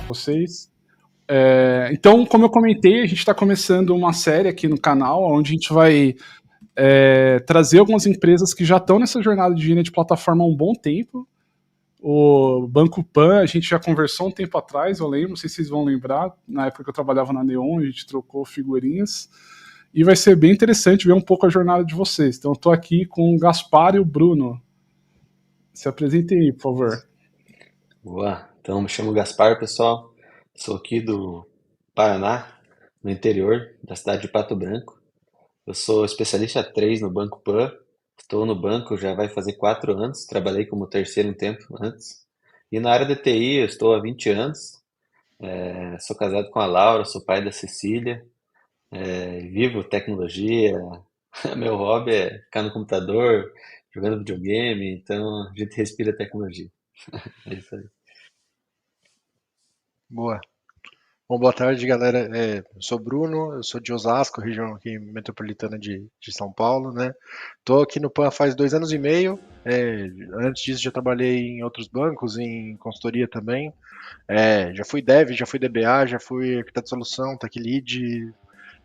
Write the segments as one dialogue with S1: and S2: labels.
S1: vocês. Então, como eu comentei, a gente está começando uma série aqui no canal, onde a gente vai trazer algumas empresas que já estão nessa jornada de engenharia de plataforma há um bom tempo. O Banco Pan, a gente já conversou um tempo atrás, eu lembro, não sei se vocês vão lembrar, na época que eu trabalhava na Neon, a gente trocou figurinhas, e vai ser bem interessante ver um pouco a jornada de vocês. Então, eu estou aqui com o Gaspar e o Bruno. Se apresentem aí, por favor.
S2: Boa, então me chamo Gaspar, pessoal. Sou aqui do Paraná, no interior da cidade de Pato Branco. Eu sou especialista 3 no Banco Pan. Estou no banco já vai fazer 4 anos. Trabalhei como terceiro um tempo antes. E na área de TI eu estou há 20 anos. Sou casado com a Laura, sou pai da Cecília. Vivo tecnologia. Meu hobby é ficar no computador, jogando videogame. Então a gente respira tecnologia. É isso aí.
S3: Boa. Bom, boa tarde, galera. Eu sou Bruno, eu sou de Osasco, região aqui metropolitana de São Paulo, né? Tô aqui no PAN faz 2 anos e meio. Antes disso, já trabalhei em outros bancos, em consultoria também. Já fui dev, já fui DBA, já fui arquiteto de solução, tech lead.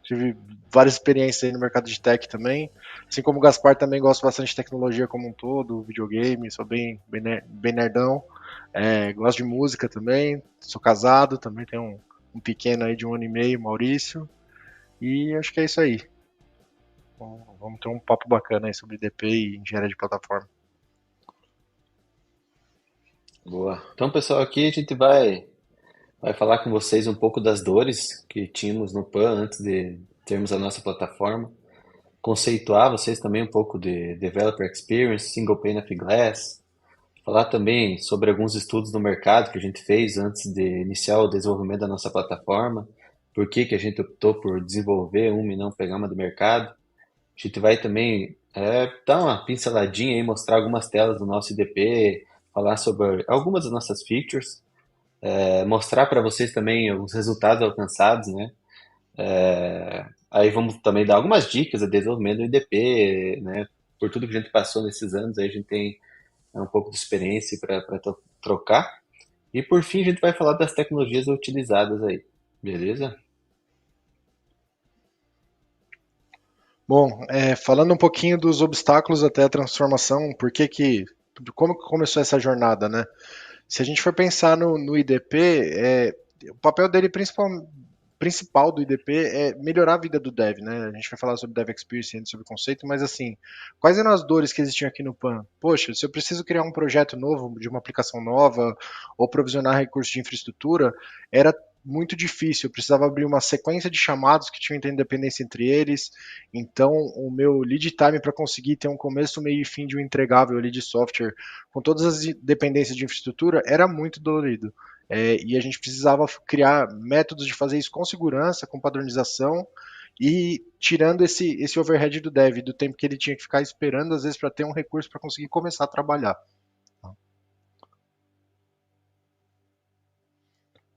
S3: Tive várias experiências aí no mercado de tech também. Assim como o Gaspar, também gosto bastante de tecnologia como um todo, videogame, sou bem nerdão. Gosto de música também, sou casado, também tenho um pequeno aí de 1 ano e meio, Maurício. E acho que é isso aí. Bom, vamos ter um papo bacana aí sobre DP e engenharia de plataforma.
S2: Boa. Então, pessoal, aqui a gente vai falar com vocês um pouco das dores que tínhamos no PAN antes de termos a nossa plataforma. Conceituar vocês também um pouco de Developer Experience, Single Pane of Glass. Falar também sobre alguns estudos no mercado que a gente fez antes de iniciar o desenvolvimento da nossa plataforma. Por que que a gente optou por desenvolver uma e não pegar uma do mercado. A gente vai também dar uma pinceladinha e mostrar algumas telas do nosso IDP, falar sobre algumas das nossas features, mostrar para vocês também os resultados alcançados, né? Aí vamos também dar algumas dicas de desenvolvimento do IDP, né? Por tudo que a gente passou nesses anos, aí a gente tem um pouco de experiência para trocar. E por fim, a gente vai falar das tecnologias utilizadas aí, beleza?
S3: Bom, falando um pouquinho dos obstáculos até a transformação, como que começou essa jornada, né? Se a gente for pensar no IDP, o papel dele principal do IDP é melhorar a vida do dev, né? A gente vai falar sobre Dev Experience, sobre conceito, mas assim, quais eram as dores que existiam aqui no PAN? Poxa, se eu preciso criar um projeto novo, de uma aplicação nova, ou provisionar recursos de infraestrutura, era muito difícil, eu precisava abrir uma sequência de chamados que tinham interdependência entre eles, então o meu lead time para conseguir ter um começo, meio e fim de um entregável ali de software com todas as dependências de infraestrutura era muito dolorido. E a gente precisava criar métodos de fazer isso com segurança, com padronização e tirando esse overhead do dev, do tempo que ele tinha que ficar esperando, às vezes, para ter um recurso para conseguir começar a trabalhar.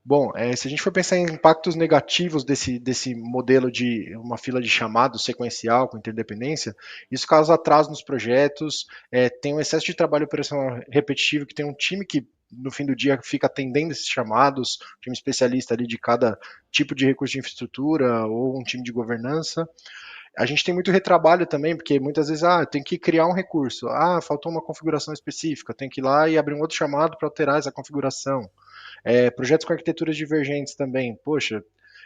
S3: Bom, se a gente for pensar em impactos negativos desse modelo de uma fila de chamado sequencial com interdependência, isso causa atraso nos projetos, tem um excesso de trabalho operacional repetitivo, que tem um time que no fim do dia fica atendendo esses chamados, um time especialista ali de cada tipo de recurso de infraestrutura ou um time de governança. A gente tem muito retrabalho também, porque muitas vezes, tem que criar um recurso, faltou uma configuração específica, tem que ir lá e abrir um outro chamado para alterar essa configuração. Projetos com arquiteturas divergentes também. Poxa,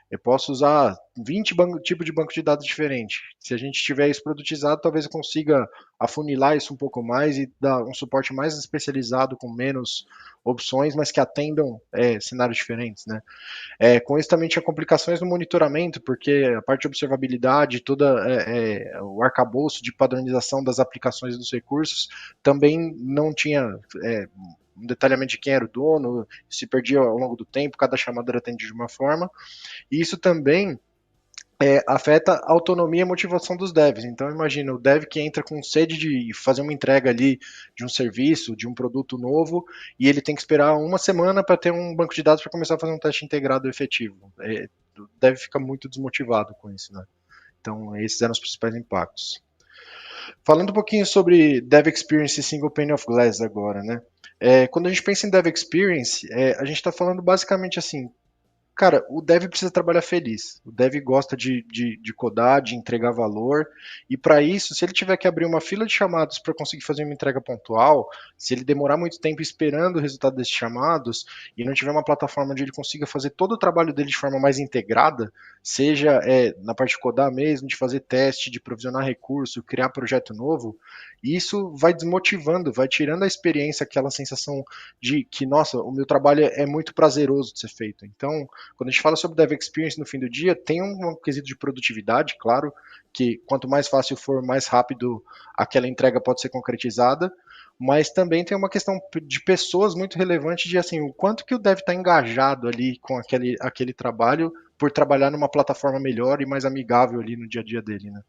S3: eu posso usar 20 tipos de banco de dados diferentes. Se a gente tiver isso produtizado, talvez eu consiga afunilar isso um pouco mais e dar um suporte mais especializado, com menos opções, mas que atendam cenários diferentes, né? Com isso também tinha complicações no monitoramento, porque a parte de observabilidade, o arcabouço de padronização das aplicações dos recursos também não tinha um detalhamento de quem era o dono, se perdia ao longo do tempo, cada chamada era atendida de uma forma, e isso também afeta a autonomia e a motivação dos devs. Então, imagina o dev que entra com sede de fazer uma entrega ali de um serviço, de um produto novo, e ele tem que esperar uma semana para ter um banco de dados para começar a fazer um teste integrado efetivo. O dev fica muito desmotivado com isso, né? Então, esses eram os principais impactos. Falando um pouquinho sobre Dev Experience e Single Pane of Glass agora, né? Quando a gente pensa em Dev Experience, a gente está falando basicamente assim, cara, o dev precisa trabalhar feliz. O dev gosta de codar, de entregar valor. E para isso, se ele tiver que abrir uma fila de chamados para conseguir fazer uma entrega pontual, se ele demorar muito tempo esperando o resultado desses chamados e não tiver uma plataforma onde ele consiga fazer todo o trabalho dele de forma mais integrada, seja na parte de codar mesmo, de fazer teste, de provisionar recurso, criar projeto novo, isso vai desmotivando, vai tirando a experiência, aquela sensação de que, nossa, o meu trabalho é muito prazeroso de ser feito. Então, quando a gente fala sobre Dev Experience no fim do dia, tem um quesito de produtividade, claro, que quanto mais fácil for, mais rápido aquela entrega pode ser concretizada, mas também tem uma questão de pessoas muito relevante de assim, o quanto que o dev está engajado ali com aquele trabalho por trabalhar numa plataforma melhor e mais amigável ali no dia a dia dele, né?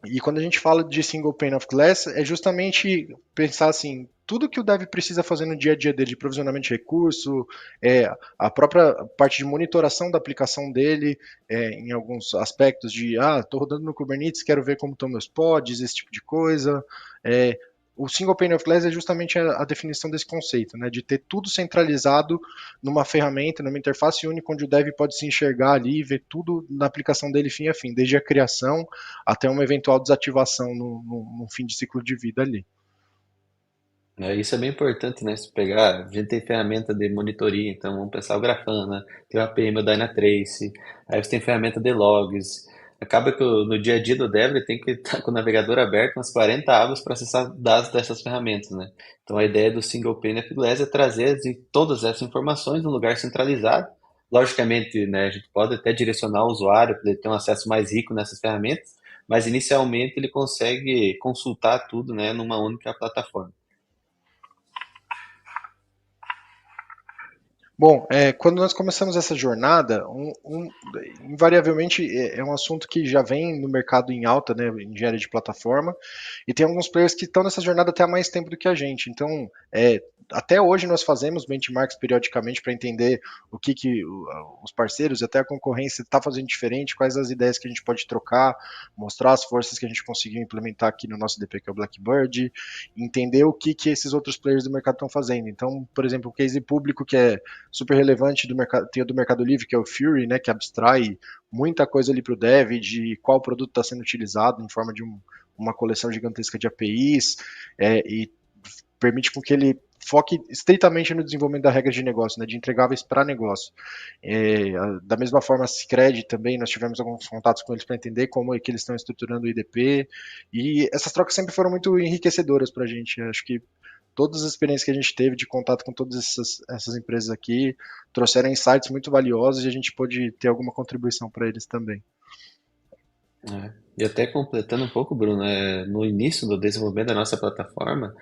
S3: E quando a gente fala de single pane of glass, é justamente pensar assim, tudo que o dev precisa fazer no dia a dia dele, de provisionamento de recurso, a própria parte de monitoração da aplicação dele, em alguns aspectos de, estou rodando no Kubernetes, quero ver como estão meus pods, esse tipo de coisa. O single pane of glass é justamente a definição desse conceito, né, de ter tudo centralizado numa ferramenta, numa interface única, onde o dev pode se enxergar ali e ver tudo na aplicação dele fim a fim, desde a criação até uma eventual desativação no fim de ciclo de vida ali.
S2: Isso é bem importante, né? Se pegar, a gente tem ferramenta de monitoria, então vamos pensar o Grafana, tem o APM, o Dynatrace, aí você tem ferramenta de logs. Acaba que no dia a dia do dev ele tem que estar com o navegador aberto, umas 40 abas para acessar dados dessas ferramentas, né? Então a ideia do Single Pane of Glass é trazer todas essas informações num lugar centralizado. Logicamente, né, a gente pode até direcionar o usuário para ele ter um acesso mais rico nessas ferramentas, mas inicialmente ele consegue consultar tudo, né, numa única plataforma.
S3: Bom, quando nós começamos essa jornada, invariavelmente é um assunto que já vem no mercado em alta, né, engenharia de plataforma, e tem alguns players que estão nessa jornada até há mais tempo do que a gente. Então, até hoje nós fazemos benchmarks periodicamente para entender o que os parceiros e até a concorrência está fazendo diferente, quais as ideias que a gente pode trocar, mostrar as forças que a gente conseguiu implementar aqui no nosso DP, que é o Blackbird, entender o que esses outros players do mercado estão fazendo. Então, por exemplo, o case público que é super relevante do mercado, tem o do Mercado Livre, que é o Fury, né, que abstrai muita coisa ali para o dev, de qual produto está sendo utilizado em forma de uma coleção gigantesca de APIs, e permite com que ele foque estritamente no desenvolvimento da regra de negócio, né, de entregáveis para negócio. Da mesma forma, a Cicred também, nós tivemos alguns contatos com eles para entender como é que eles estão estruturando o IDP, e essas trocas sempre foram muito enriquecedoras para a gente. Acho que todas as experiências que a gente teve de contato com todas essas empresas aqui trouxeram insights muito valiosos e a gente pôde ter alguma contribuição para eles também.
S2: E até completando um pouco, Bruno, no início do desenvolvimento da nossa plataforma,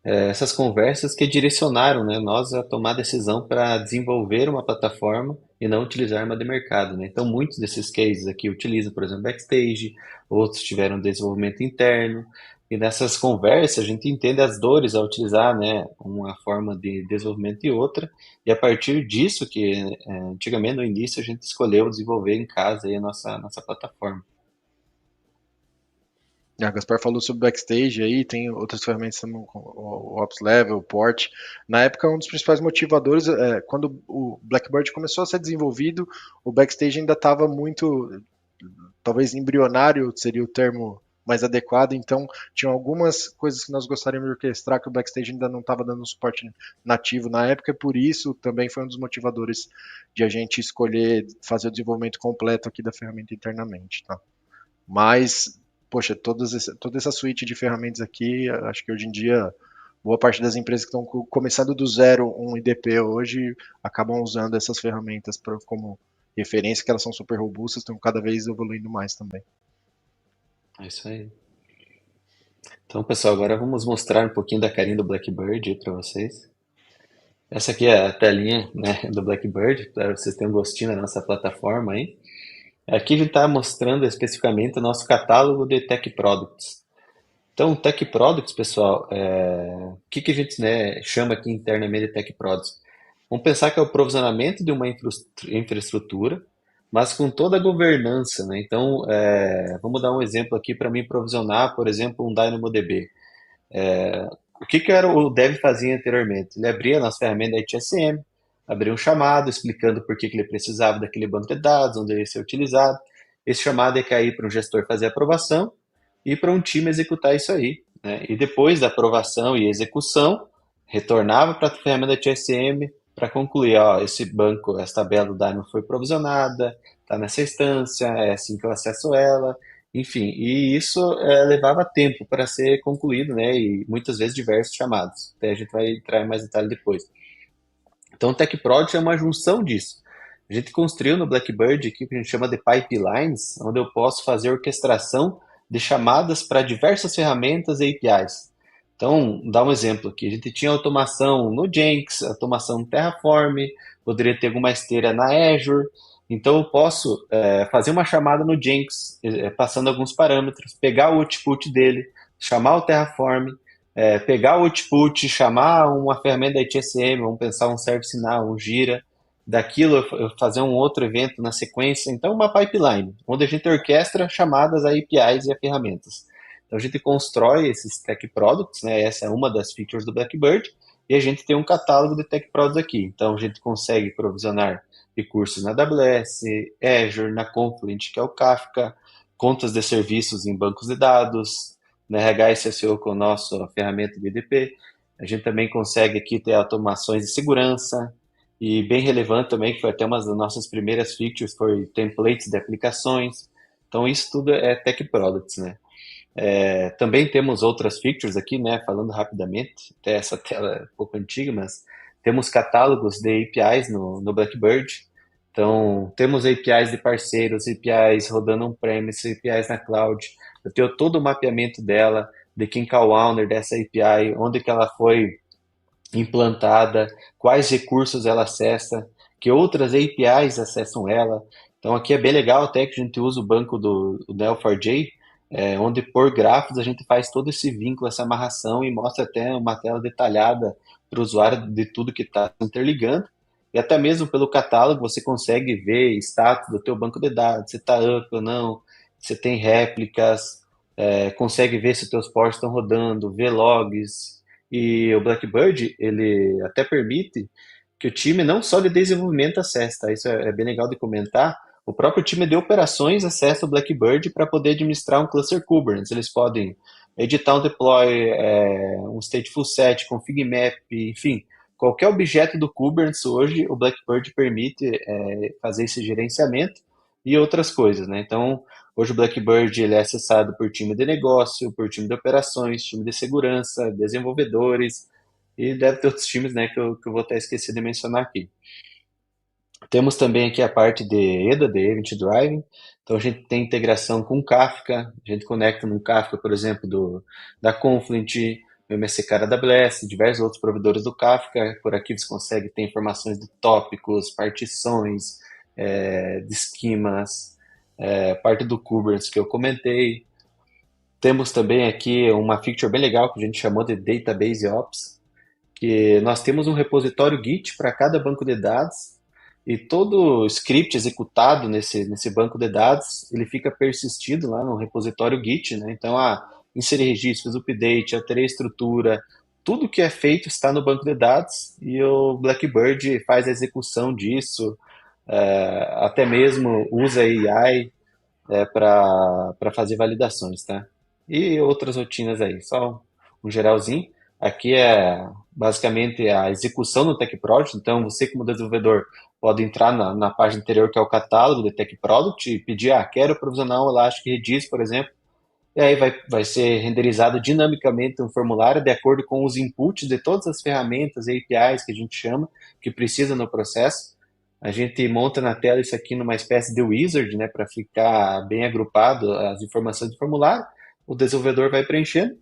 S2: essas conversas que direcionaram, né, nós a tomar a decisão para desenvolver uma plataforma e não utilizar uma de mercado, né? Então, muitos desses cases aqui utilizam, por exemplo, Backstage, outros tiveram desenvolvimento interno, e nessas conversas a gente entende as dores ao utilizar, né, uma forma de desenvolvimento e outra, e a partir disso que antigamente no início a gente escolheu desenvolver em casa aí a nossa plataforma.
S3: A Gaspar falou sobre Backstage aí, tem outras ferramentas também, o Ops Level, o Port. Na época, um dos principais motivadores, quando o Blackbird começou a ser desenvolvido, o Backstage ainda estava muito, talvez embrionário seria o termo mais adequado, então tinham algumas coisas que nós gostaríamos de orquestrar que o Backstage ainda não estava dando um suporte nativo na época, e por isso também foi um dos motivadores de a gente escolher fazer o desenvolvimento completo aqui da ferramenta internamente, tá? Mas, poxa, toda essa suite de ferramentas aqui, acho que hoje em dia, boa parte das empresas que estão começando do zero um IDP hoje, acabam usando essas ferramentas como referência, que elas são super robustas, estão cada vez evoluindo mais também.
S2: É isso aí. Então, pessoal, agora vamos mostrar um pouquinho da carinha do Blackbird para vocês. Essa aqui é a telinha, né, do Blackbird, para vocês terem um gostinho da nossa plataforma aí. Aqui a gente está mostrando especificamente o nosso catálogo de Tech Products. Então, Tech Products, pessoal, o que a gente, né, chama aqui internamente de Tech Products? Vamos pensar que é o provisionamento de uma infraestrutura, mas com toda a governança, né? Então, vamos dar um exemplo aqui para mim provisionar, por exemplo, um DynamoDB. O que era o Dev fazia anteriormente? Ele abria a nossa ferramenta da ITSM, abria um chamado explicando por que ele precisava daquele banco de dados, onde ele ia ser utilizado. Esse chamado ia cair para um gestor fazer a aprovação e para um time executar isso aí, né? E depois da aprovação e execução, retornava para a ferramenta da ITSM para concluir, ó, esse banco, essa tabela do Dynamo foi provisionada, está nessa instância, é assim que eu acesso ela, enfim, e isso levava tempo para ser concluído, né? E muitas vezes diversos chamados. Até a gente vai entrar em mais detalhe depois. Então, o TechProd é uma junção disso. A gente construiu no Blackbird aqui o que a gente chama de pipelines, onde eu posso fazer orquestração de chamadas para diversas ferramentas e APIs. Então, dá um exemplo aqui. A gente tinha automação no Jenkins, automação no Terraform, poderia ter alguma esteira na Azure. Então, eu posso fazer uma chamada no Jenkins, passando alguns parâmetros, pegar o output dele, chamar o Terraform, pegar o output, chamar uma ferramenta da ITSM, vamos pensar um ServiceNow, um Jira, daquilo eu fazer um outro evento na sequência. Então, uma pipeline, onde a gente orquestra chamadas a APIs e a ferramentas. Então, a gente constrói esses tech products, né? Essa é uma das features do Blackbird, e a gente tem um catálogo de tech products aqui. Então, a gente consegue provisionar recursos na AWS, Azure, na Confluent, que é o Kafka, contas de serviços em bancos de dados, na RH SSO com a nossa ferramenta BDP. A gente também consegue aqui ter automações de segurança, e bem relevante também, que foi até uma das nossas primeiras features, foi templates de aplicações. Então, isso tudo é tech products, né? Também temos outras features aqui, né? Falando rapidamente, até essa tela é um pouco antiga, mas temos catálogos de APIs no Blackbird. Então, temos APIs de parceiros, APIs rodando on-premise, APIs na cloud. Eu tenho todo o mapeamento dela, de quem é o owner dessa API, onde que ela foi implantada, quais recursos ela acessa, que outras APIs acessam ela. Então aqui é bem legal até que a gente usa o banco do Neo4j, onde por grafos a gente faz todo esse vínculo, essa amarração e mostra até uma tela detalhada para o usuário de tudo que está interligando. E até mesmo pelo catálogo você consegue ver status do teu banco de dados, se está up ou não, se tem réplicas, consegue ver se os teus ports estão rodando, ver logs. E o Blackbird, ele até permite que o time não só de desenvolvimento acesse, tá? Isso é bem legal de comentar. O próprio time de operações acessa o Blackbird para poder administrar um cluster Kubernetes. Eles podem editar um deploy, um stateful set, config map, enfim, qualquer objeto do Kubernetes hoje o Blackbird permite fazer esse gerenciamento e outras coisas, né? Então, hoje o Blackbird ele é acessado por time de negócio, por time de operações, time de segurança, desenvolvedores e deve ter outros times, né, que eu vou até esquecer de mencionar aqui. Temos também aqui a parte de EDA, de Event Driving. Então a gente tem integração com Kafka, a gente conecta no Kafka, por exemplo, da Confluent, o MSK da AWS, diversos outros provedores do Kafka. Por aqui você consegue ter informações de tópicos, partições, de esquemas, parte do Kubernetes que eu comentei. Temos também aqui uma feature bem legal que a gente chamou de Database Ops, que nós temos um repositório Git para cada banco de dados e todo script executado nesse banco de dados, ele fica persistido lá no repositório Git, né? Então, inserir registros, update, alterei a estrutura, tudo que é feito está no banco de dados e o Blackbird faz a execução disso, até mesmo usa AI para fazer validações, tá? E outras rotinas aí, só um geralzinho. Aqui é basicamente a execução do Tech Product, então você como desenvolvedor pode entrar na página anterior que é o catálogo do Tech Product e pedir, quero provisionar um Elastic Redis, por exemplo, e aí vai ser renderizado dinamicamente um formulário de acordo com os inputs de todas as ferramentas e APIs que a gente chama, que precisa no processo. A gente monta na tela isso aqui numa espécie de wizard, né, para ficar bem agrupado as informações do formulário. O desenvolvedor vai preenchendo.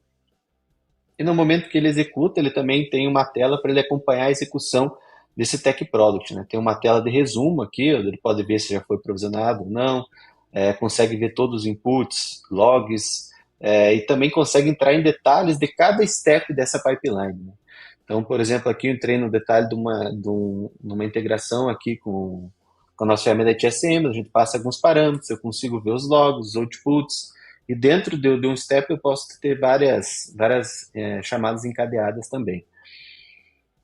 S2: E no momento que ele executa, ele também tem uma tela para ele acompanhar a execução desse Tech Product, né? Tem uma tela de resumo aqui, onde ele pode ver se já foi provisionado ou não, consegue ver todos os inputs, logs, e também consegue entrar em detalhes de cada step dessa pipeline, né? Então, por exemplo, aqui eu entrei no detalhe de uma integração aqui com com a nossa ferramenta de SM, a gente passa alguns parâmetros, eu consigo ver os logs, os outputs, e dentro de um step eu posso ter várias chamadas encadeadas também.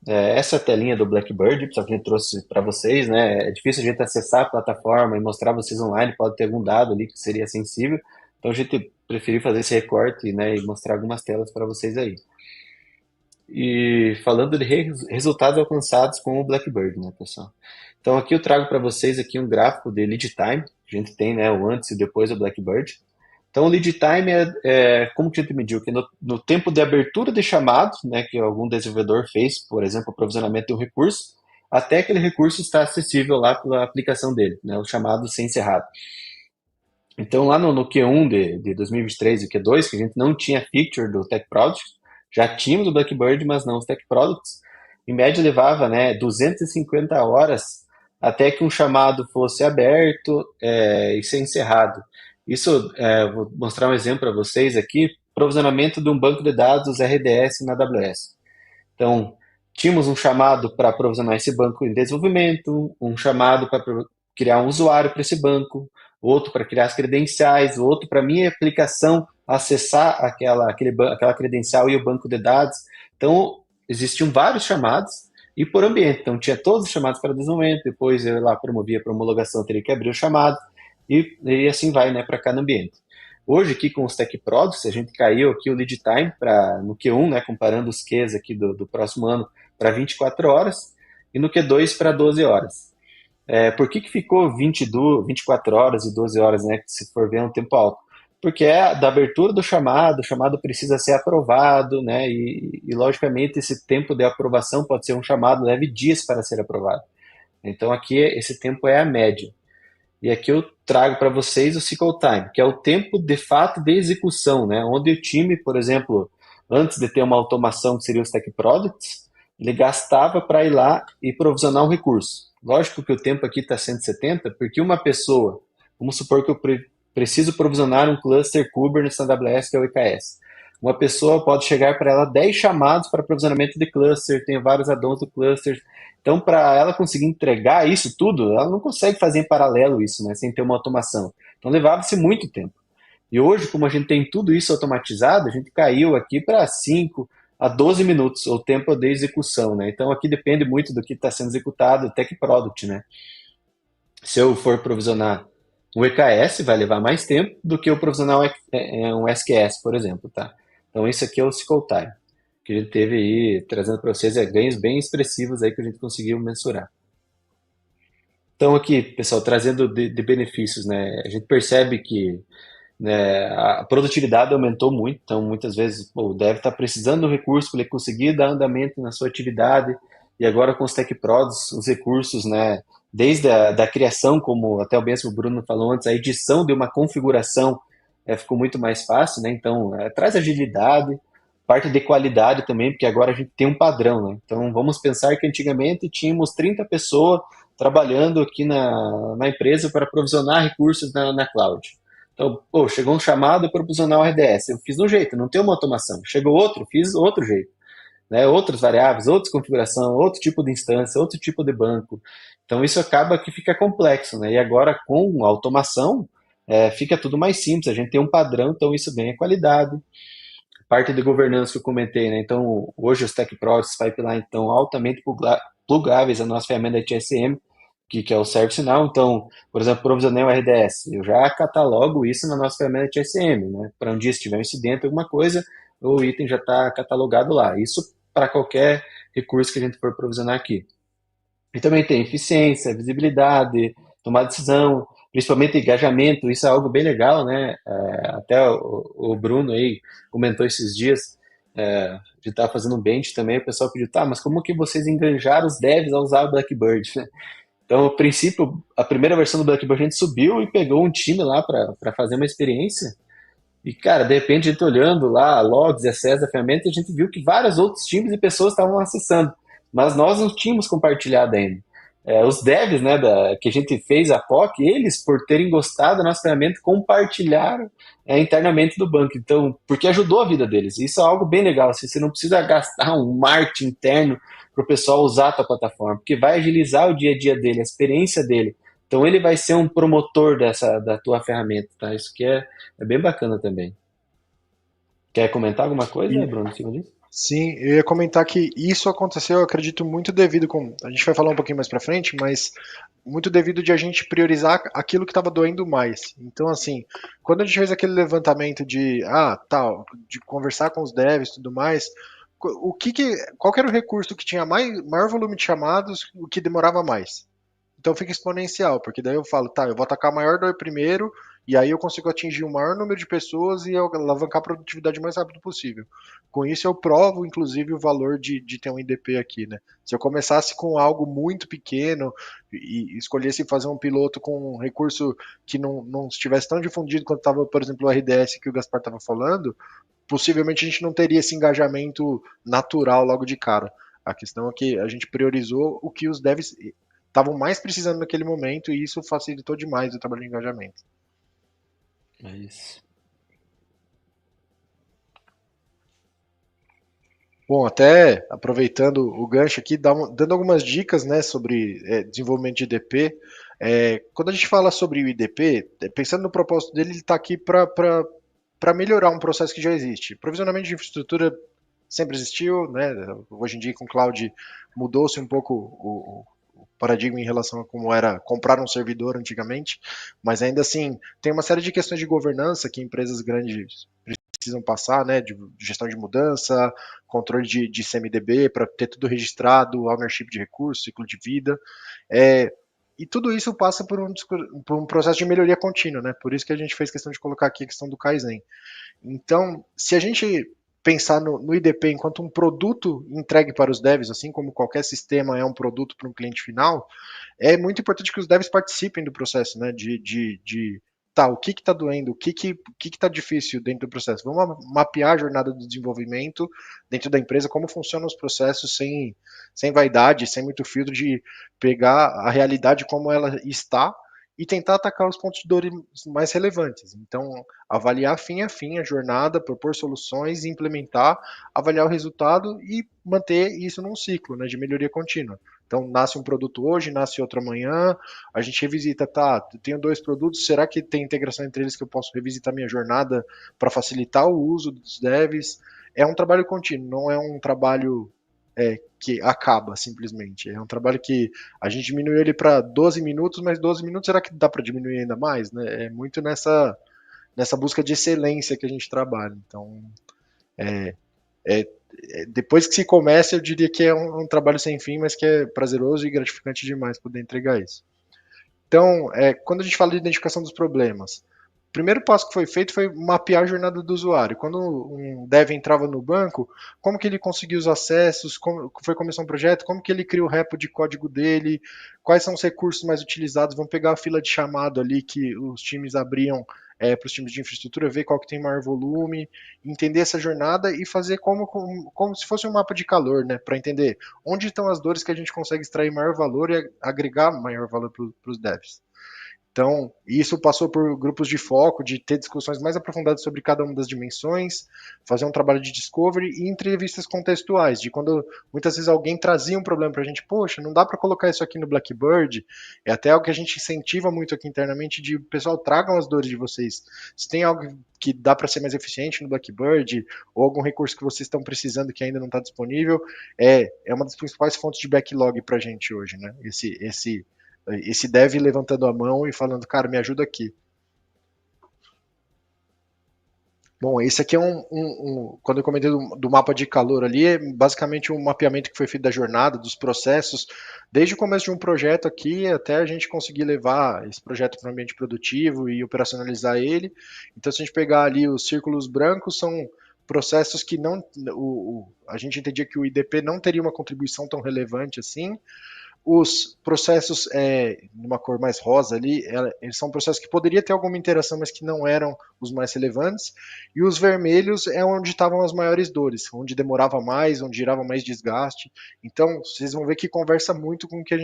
S2: Essa telinha do Blackbird, pessoal, que a gente trouxe para vocês, né? É difícil a gente acessar a plataforma e mostrar vocês online, pode ter algum dado ali que seria sensível, então a gente preferiu fazer esse recorte, né, e mostrar algumas telas para vocês aí. E falando de resultados alcançados com o Blackbird, né, pessoal? Então aqui eu trago para vocês aqui um gráfico de lead time, a gente tem, né, o antes e depois do Blackbird. Então o lead time como que a gente mediu? Que no tempo de abertura de chamado, né, que algum desenvolvedor fez, por exemplo, o provisionamento de um recurso, até aquele recurso está acessível lá pela aplicação dele, né, o chamado ser encerrado. Então lá no Q1 de 2023 e Q2, que a gente não tinha feature do Tech Product, já tínhamos o Blackbird, mas não os Tech Products, em média levava, né, 250 horas até que um chamado fosse aberto e ser encerrado. Isso, vou mostrar um exemplo para vocês aqui, provisionamento de um banco de dados RDS na AWS. Então, tínhamos um chamado para provisionar esse banco em desenvolvimento, um chamado para criar um usuário para esse banco, outro para criar as credenciais, outro para minha aplicação acessar aquela credencial e o banco de dados. Então, existiam vários chamados e por ambiente. Então, tinha todos os chamados para desenvolvimento, depois eu lá promovia para homologação, teria que abrir o chamado e assim vai, né, para cada ambiente. Hoje, aqui com os Tech Products, a gente caiu aqui o lead time no Q1, né, comparando os Qs aqui do próximo ano para 24 horas e no Q2 para 12 horas. Por que ficou 24 horas e 12 horas, né, se for ver um tempo alto? Porque da abertura do chamado, o chamado precisa ser aprovado, né, e logicamente esse tempo de aprovação pode ser um chamado, leve dias para ser aprovado. Então aqui esse tempo é a média. E aqui eu trago para vocês o cycle time, que é o tempo de fato de execução, né, onde o time, por exemplo, antes de ter uma automação que seria os Tech Products, ele gastava para ir lá e provisionar um recurso. Lógico que o tempo aqui está 170, porque uma pessoa, vamos supor que eu preciso provisionar um cluster Kubernetes na AWS, que é o EKS. Uma pessoa pode chegar para ela 10 chamados para provisionamento de cluster, tem vários addons do cluster. Então, para ela conseguir entregar isso tudo, ela não consegue fazer em paralelo isso, né, sem ter uma automação. Então, levava-se muito tempo. E hoje, como a gente tem tudo isso automatizado, a gente caiu aqui para 5 a 12 minutos, o tempo de execução, né? Então, aqui depende muito do que está sendo executado, o Tech Product, né? Se eu for provisionar um EKS, vai levar mais tempo do que eu provisionar um SQS, por exemplo, tá? Então, isso aqui é o cycle time, que a gente teve aí, trazendo para vocês ganhos bem expressivos aí que a gente conseguiu mensurar. Então, aqui, pessoal, trazendo de benefícios, né? A gente percebe que, né, a produtividade aumentou muito, então muitas vezes o dev está precisando do recurso para ele conseguir dar andamento na sua atividade, e agora com os Tech Prods, os recursos, né, desde da criação, como até o mesmo Bruno falou antes, a edição de uma configuração ficou muito mais fácil, né, então traz agilidade, parte de qualidade também, porque agora a gente tem um padrão, né, então vamos pensar que antigamente tínhamos 30 pessoas trabalhando aqui na empresa para provisionar recursos na cloud. Então, chegou um chamado para provisionar o RDS, eu fiz de um jeito, não tem uma automação. Chegou outro, fiz outro jeito. Né? Outras variáveis, outra configuração, outro tipo de instância, outro tipo de banco. Então, isso acaba que fica complexo. Né? E agora, com a automação, fica tudo mais simples. A gente tem um padrão, então isso ganha qualidade. Parte de governança que eu comentei, né? Então, hoje os Tech Products Pipeline estão altamente plugáveis à nossa ferramenta de TSM, que é o ServiceNow. Então, por exemplo, provisionei o RDS, eu já catalogo isso na nossa ferramenta de TSM, né? Para um dia se tiver um incidente, alguma coisa, o item já está catalogado lá. Isso para qualquer recurso que a gente for provisionar aqui. E também tem eficiência, visibilidade, tomar decisão, principalmente engajamento, isso é algo bem legal, né? Até o Bruno aí comentou esses dias, a gente estava fazendo um bench também, o pessoal pediu, mas como que vocês enganjaram os devs a usar o Blackbird? Então, a princípio, a primeira versão do Blackbird a gente subiu e pegou um time lá para fazer uma experiência. E, cara, de repente a gente olhando lá, logs e acesso da ferramenta, a gente viu que vários outros times e pessoas estavam acessando. Mas nós não tínhamos compartilhado ainda. Os devs, né, que a gente fez a POC, eles, por terem gostado da nossa ferramenta, compartilharam internamente do banco. Então, porque ajudou a vida deles. Isso é algo bem legal. Assim, você não precisa gastar um marketing interno para o pessoal usar a tua plataforma, porque vai agilizar o dia a dia dele, a experiência dele, Então ele vai ser um promotor da tua ferramenta, tá? Isso que é bem bacana também. Quer comentar alguma coisa,
S3: E
S2: Bruno, em cima disso?
S3: sim, eu ia comentar que isso aconteceu, eu acredito, muito devido com. A gente vai falar um pouquinho mais pra frente, mas muito devido de a gente priorizar aquilo que estava doendo mais. Então, assim, quando a gente fez aquele levantamento de, tal, de conversar com os devs e tudo mais, qual que era o recurso que tinha maior volume de chamados, o que demorava mais? Então fica exponencial, porque daí eu falo, tá, eu vou atacar a maior dor primeiro, e aí eu consigo atingir o maior número de pessoas e alavancar a produtividade o mais rápido possível. Com isso eu provo, inclusive, o valor de ter um IDP aqui, né? Se eu começasse com algo muito pequeno e escolhesse fazer um piloto com um recurso que não estivesse tão difundido quanto estava, por exemplo, o RDS que o Gaspar estava falando, possivelmente a gente não teria esse engajamento natural logo de cara. A questão é que a gente priorizou o que os devs estavam mais precisando naquele momento e isso facilitou demais o trabalho de engajamento.
S2: É isso.
S3: Bom, até aproveitando o gancho aqui, dando algumas dicas, né, sobre desenvolvimento de IDP. Quando a gente fala sobre o IDP, pensando no propósito dele, ele está aqui para melhorar um processo que já existe. Provisionamento de infraestrutura sempre existiu, né? Hoje em dia com o cloud mudou-se um pouco o paradigma em relação a como era comprar um servidor antigamente, mas ainda assim tem uma série de questões de governança que empresas grandes precisam passar, né? De gestão de mudança, controle de CMDB para ter tudo registrado, ownership de recursos, ciclo de vida. E tudo isso passa por um processo de melhoria contínua, né? Por isso que a gente fez questão de colocar aqui a questão do Kaizen. Então, se a gente pensar no IDP enquanto um produto entregue para os devs, assim como qualquer sistema é um produto para um cliente final, é muito importante que os devs participem do processo, né? Tá, o que está doendo, o que está difícil dentro do processo. Vamos mapear a jornada do desenvolvimento dentro da empresa, como funcionam os processos sem vaidade, sem muito filtro, de pegar a realidade como ela está e tentar atacar os pontos de dor mais relevantes. Então, avaliar fim a fim a jornada, propor soluções, implementar, avaliar o resultado e manter isso num ciclo, né, de melhoria contínua. Então, nasce um produto hoje, nasce outro amanhã, a gente revisita, tá, tenho 2 produtos, será que tem integração entre eles que eu posso revisitar minha jornada para facilitar o uso dos devs? É um trabalho contínuo, não é um trabalho que acaba simplesmente. É um trabalho que a gente diminuiu ele para 12 minutos, mas 12 minutos será que dá para diminuir ainda mais? Né? É muito nessa busca de excelência que a gente trabalha. Então, é, é, depois que se começa, eu diria que é um trabalho sem fim, mas que é prazeroso e gratificante demais poder entregar isso. Então, quando a gente fala de identificação dos problemas, o primeiro passo que foi feito foi mapear a jornada do usuário. Quando um dev entrava no banco, como que ele conseguia os acessos, como foi começar um projeto, como que ele cria o repo de código dele, quais são os recursos mais utilizados, vamos pegar a fila de chamado ali que os times abriam para os times de infraestrutura, ver qual que tem maior volume, entender essa jornada e fazer como se fosse um mapa de calor, né, para entender onde estão as dores que a gente consegue extrair maior valor e agregar maior valor para os devs. Então, isso passou por grupos de foco, de ter discussões mais aprofundadas sobre cada uma das dimensões, fazer um trabalho de discovery e entrevistas contextuais, de quando muitas vezes alguém trazia um problema para a gente, poxa, não dá para colocar isso aqui no Blackbird, é até algo que a gente incentiva muito aqui internamente, de pessoal, tragam as dores de vocês. Se tem algo que dá para ser mais eficiente no Blackbird, ou algum recurso que vocês estão precisando que ainda não está disponível, é uma das principais fontes de backlog para a gente hoje, né? Esse dev levantando a mão e falando, cara, me ajuda aqui. Bom, esse aqui é quando eu comentei do mapa de calor ali, é basicamente um mapeamento que foi feito da jornada, dos processos, desde o começo de um projeto aqui até a gente conseguir levar esse projeto para um ambiente produtivo e operacionalizar ele. Então, se a gente pegar ali os círculos brancos, são processos que não, a gente entendia que o IDP não teria uma contribuição tão relevante assim. Os processos, numa cor mais rosa ali, eles são processos que poderia ter alguma interação, mas que não eram os mais relevantes. E os vermelhos é onde estavam as maiores dores, onde demorava mais, onde gerava mais desgaste. Então, vocês vão ver que conversa muito com o que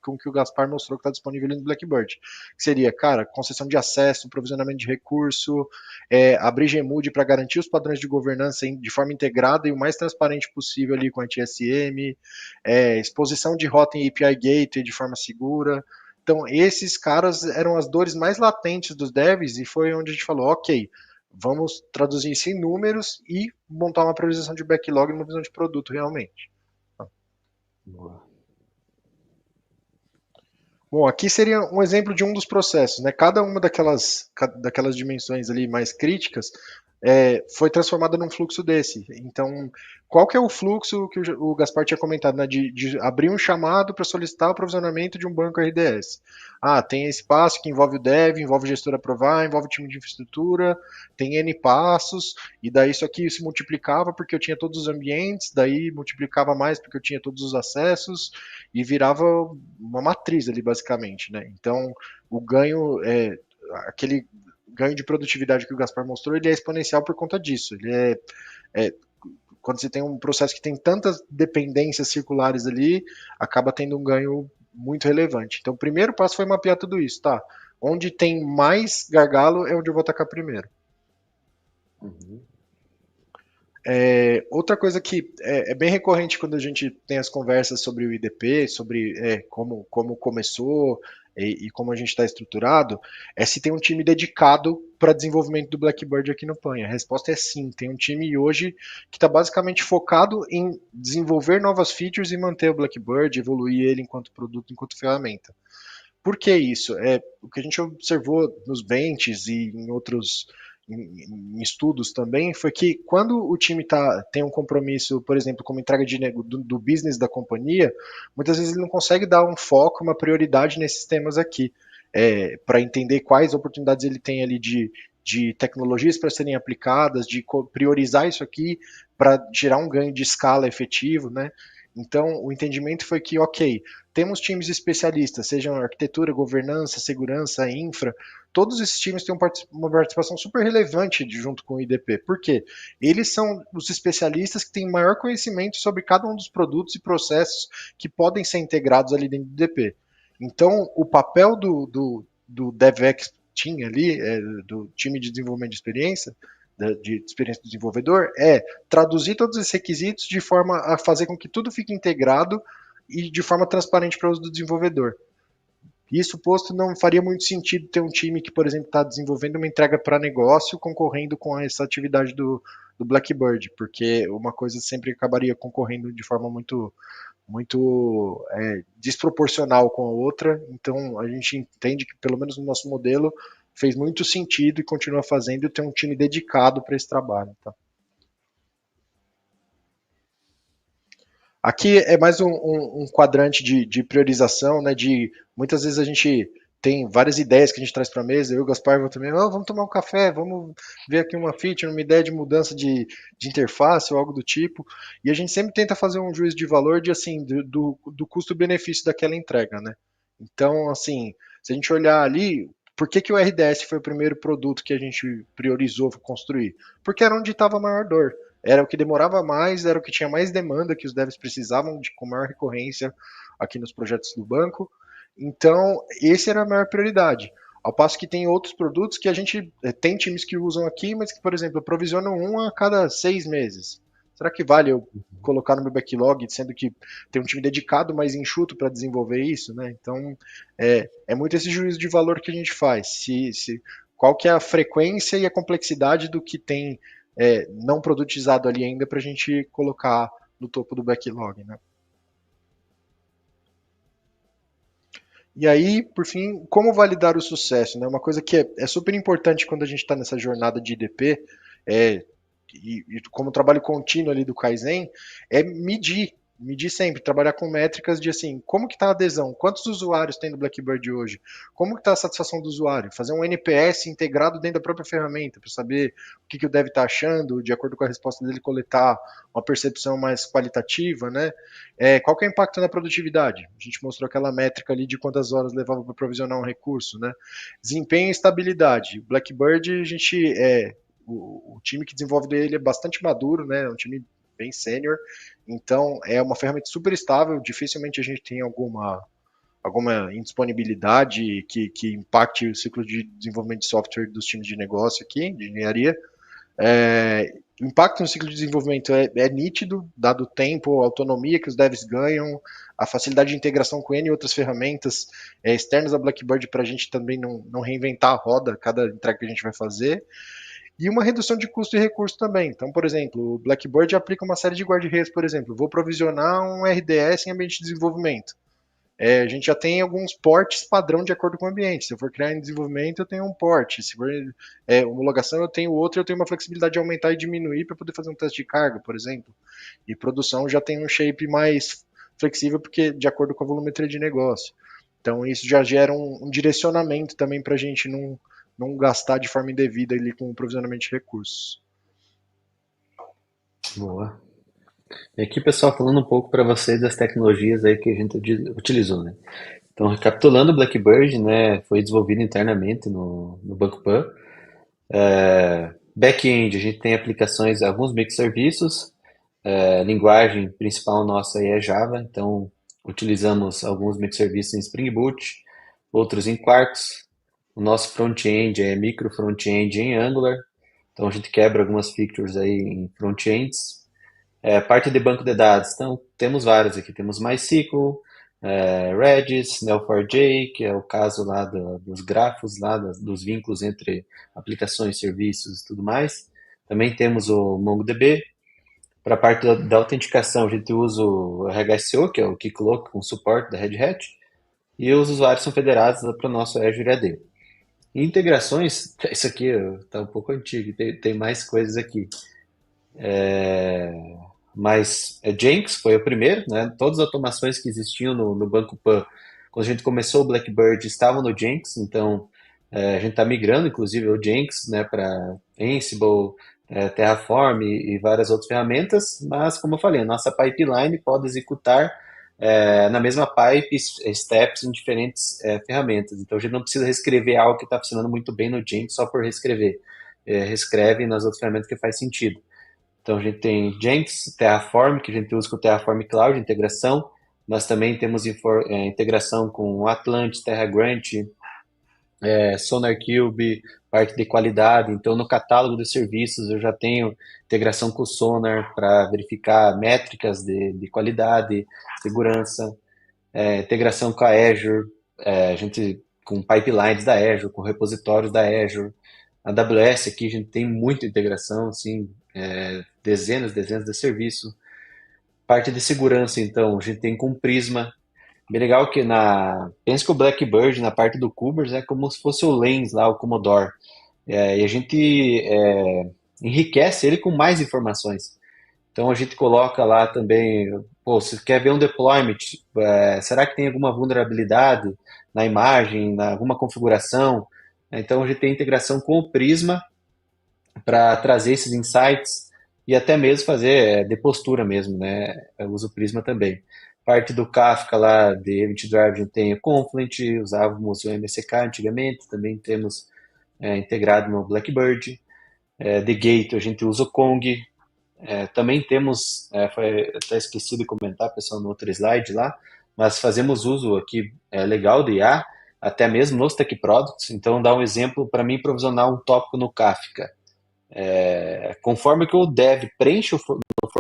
S3: com o que o Gaspar mostrou que está disponível ali no Blackbird. Que seria, cara, concessão de acesso, provisionamento de recurso, abrir Gmood para garantir os padrões de governança de forma integrada e o mais transparente possível ali com a TSM, exposição de rota em API Gateway de forma segura. Então, esses caras eram as dores mais latentes dos devs e foi onde a gente falou, ok, vamos traduzir isso em números e montar uma priorização de backlog e uma visão de produto realmente.
S2: Boa.
S3: Bom, aqui seria um exemplo de um dos processos, né? Cada uma daquelas dimensões ali mais críticas foi transformada num fluxo desse. Então, qual que é o fluxo que o Gaspar tinha comentado, né? De abrir um chamado para solicitar o provisionamento de um banco RDS. Ah, tem esse passo que envolve o dev, envolve o gestor aprovar, envolve o time de infraestrutura, tem N passos, e daí isso aqui se multiplicava porque eu tinha todos os ambientes, daí multiplicava mais porque eu tinha todos os acessos, e virava uma matriz ali, basicamente, né? Então, o ganho, aquele ganho de produtividade que o Gaspar mostrou, ele é exponencial por conta disso. Ele quando você tem um processo que tem tantas dependências circulares ali, acaba tendo um ganho muito relevante. Então, o primeiro passo foi mapear tudo isso, tá? Onde tem mais gargalo é onde eu vou atacar primeiro.
S2: Uhum.
S3: Outra coisa que é bem recorrente quando a gente tem as conversas sobre o IDP, sobre como começou e como a gente está estruturado, é se tem um time dedicado para desenvolvimento do Blackbird aqui no PAN. A resposta é sim, tem um time hoje que está basicamente focado em desenvolver novas features e manter o Blackbird, evoluir ele enquanto produto, enquanto ferramenta. Por que isso? O que a gente observou nos benches e em outros em estudos também foi que quando o time tem um compromisso, por exemplo, como entrega do business da companhia, muitas vezes ele não consegue dar um foco, uma prioridade nesses temas aqui, para entender quais oportunidades ele tem ali de tecnologias para serem aplicadas, de priorizar isso aqui para gerar um ganho de escala efetivo, né? Então, o entendimento foi que, ok, temos times especialistas, sejam arquitetura, governança, segurança, infra, todos esses times têm uma participação super relevante junto com o IDP. Por quê? Eles são os especialistas que têm maior conhecimento sobre cada um dos produtos e processos que podem ser integrados ali dentro do IDP. Então, o papel do DevEx Team ali, do time de desenvolvimento de experiência do desenvolvedor, é traduzir todos esses requisitos de forma a fazer com que tudo fique integrado e de forma transparente para o uso do desenvolvedor. Isso posto, não faria muito sentido ter um time que, por exemplo, está desenvolvendo uma entrega para negócio concorrendo com essa atividade do Blackbird, porque uma coisa sempre acabaria concorrendo de forma muito desproporcional com a outra. Então, a gente entende que, pelo menos no nosso modelo, fez muito sentido e continua fazendo ter um time dedicado para esse trabalho. Tá? Aqui é mais um quadrante de priorização, né? Muitas vezes a gente tem várias ideias que a gente traz para a mesa. Eu e o Gaspar também, vamos tomar um café, vamos ver aqui uma feature, uma ideia de mudança de interface ou algo do tipo. E a gente sempre tenta fazer um juízo de valor de assim do custo-benefício daquela entrega, né? Então, assim, se a gente olhar ali, por que o RDS foi o primeiro produto que a gente priorizou construir? Porque era onde estava a maior dor. Era o que demorava mais, era o que tinha mais demanda que os devs precisavam com maior recorrência aqui nos projetos do banco. Então, esse era a maior prioridade. Ao passo que tem outros produtos que a gente tem times que usam aqui, mas que, por exemplo, aprovisionam um a cada 6 meses. Será que vale eu colocar no meu backlog, sendo que tem um time dedicado, mais enxuto para desenvolver isso, né? Então, é muito esse juízo de valor que a gente faz. Qual que é a frequência e a complexidade do que tem não produtizado ali ainda para a gente colocar no topo do backlog, né? E aí, por fim, como validar o sucesso? Né? Uma coisa que é super importante quando a gente está nessa jornada de IDP, e como trabalho contínuo ali do Kaizen, é medir sempre, trabalhar com métricas de assim, como que está a adesão, quantos usuários tem no Blackbird hoje, como que está a satisfação do usuário, fazer um NPS integrado dentro da própria ferramenta para saber o que o dev está achando, de acordo com a resposta dele coletar uma percepção mais qualitativa, né? Qual que é o impacto na produtividade? A gente mostrou aquela métrica ali de quantas horas levava para provisionar um recurso, né? Desempenho e estabilidade. Blackbird, a gente o time que desenvolve ele é bastante maduro, né? É um time bem sênior, então é uma ferramenta super estável, dificilmente a gente tem alguma indisponibilidade que impacte o ciclo de desenvolvimento de software dos times de negócio aqui, de engenharia. O impacto no ciclo de desenvolvimento é nítido, dado o tempo, a autonomia que os devs ganham, a facilidade de integração com N e outras ferramentas externas da Blackbird para a gente também não reinventar a roda cada entrega que a gente vai fazer. E uma redução de custo e recurso também. Então, por exemplo, o Blackbird aplica uma série de guarda-redes, por exemplo, vou provisionar um RDS em ambiente de desenvolvimento. A gente já tem alguns portes padrão de acordo com o ambiente. Se eu for criar em desenvolvimento, eu tenho um port. Se for homologação, eu tenho outro. Eu tenho uma flexibilidade de aumentar e diminuir para poder fazer um teste de carga, por exemplo. E produção já tem um shape mais flexível, porque de acordo com a volumetria de negócio. Então, isso já gera um direcionamento também para a gente não gastar de forma indevida ali com o provisionamento de recursos.
S2: Boa. E aqui, pessoal, falando um pouco para vocês das tecnologias aí que a gente utilizou, né? Então, recapitulando, o Blackbird, né, foi desenvolvido internamente no Banco Pan. Back-end, a gente tem aplicações, alguns microserviços. Linguagem principal nossa aí é Java, então utilizamos alguns microserviços em Spring Boot, outros em Quarkus. O nosso front-end é micro front-end em Angular, então a gente quebra algumas features aí em front-ends. Parte de banco de dados, então temos vários aqui, temos MySQL, Redis, Neo4j, que é o caso lá dos grafos, lá dos vínculos entre aplicações, serviços e tudo mais. Também temos o MongoDB. Para a parte da autenticação, a gente usa o RHSO, que é o Keycloak com suporte da Red Hat, e os usuários são federados para o nosso Azure AD. E integrações, isso aqui está um pouco antigo, tem mais coisas aqui. Mas Jenkins foi o primeiro, né? Todas as automações que existiam no Banco Pan, quando a gente começou o Blackbird, estavam no Jenkins, então a gente está migrando, inclusive, o Jenkins, né, para Ansible, Terraform e várias outras ferramentas, mas, como eu falei, a nossa pipeline pode executar na mesma pipe steps em diferentes ferramentas. Então, a gente não precisa reescrever algo que está funcionando muito bem no Jenkins só por reescrever. Reescreve nas outras ferramentas que faz sentido. Então, a gente tem Jenkins, Terraform, que a gente usa com o Terraform Cloud, integração. Nós também temos integração com Atlantis, TerraGrant, SonarQube, parte de qualidade. Então, no catálogo de serviços, eu já tenho integração com o Sonar para verificar métricas de qualidade, segurança. Integração com a Azure, a gente com pipelines da Azure, com repositórios da Azure. A AWS aqui a gente tem muita integração, assim, dezenas de serviços. Parte de segurança, então, a gente tem com Prisma. Bem legal que pensa que o Blackbird na parte do Kubers é como se fosse o Lens lá, o Commodore. E a gente enriquece ele com mais informações. Então a gente coloca lá também, pô, se quer ver um deployment, será que tem alguma vulnerabilidade na imagem, na alguma configuração? Então a gente tem integração com o Prisma para trazer esses insights e até mesmo fazer de postura mesmo, né? Eu uso o Prisma também. Parte do Kafka lá de Event Drive a gente tem o Confluent, usávamos o MSK antigamente, também temos integrado no Blackbird. De Gate a gente usa o Kong. Também temos, foi até esqueci de comentar, pessoal, no outro slide lá, mas fazemos uso aqui legal de IA, até mesmo nos Tech Products. Então, dá um exemplo para mim provisionar um tópico no Kafka. Conforme que o dev preenche o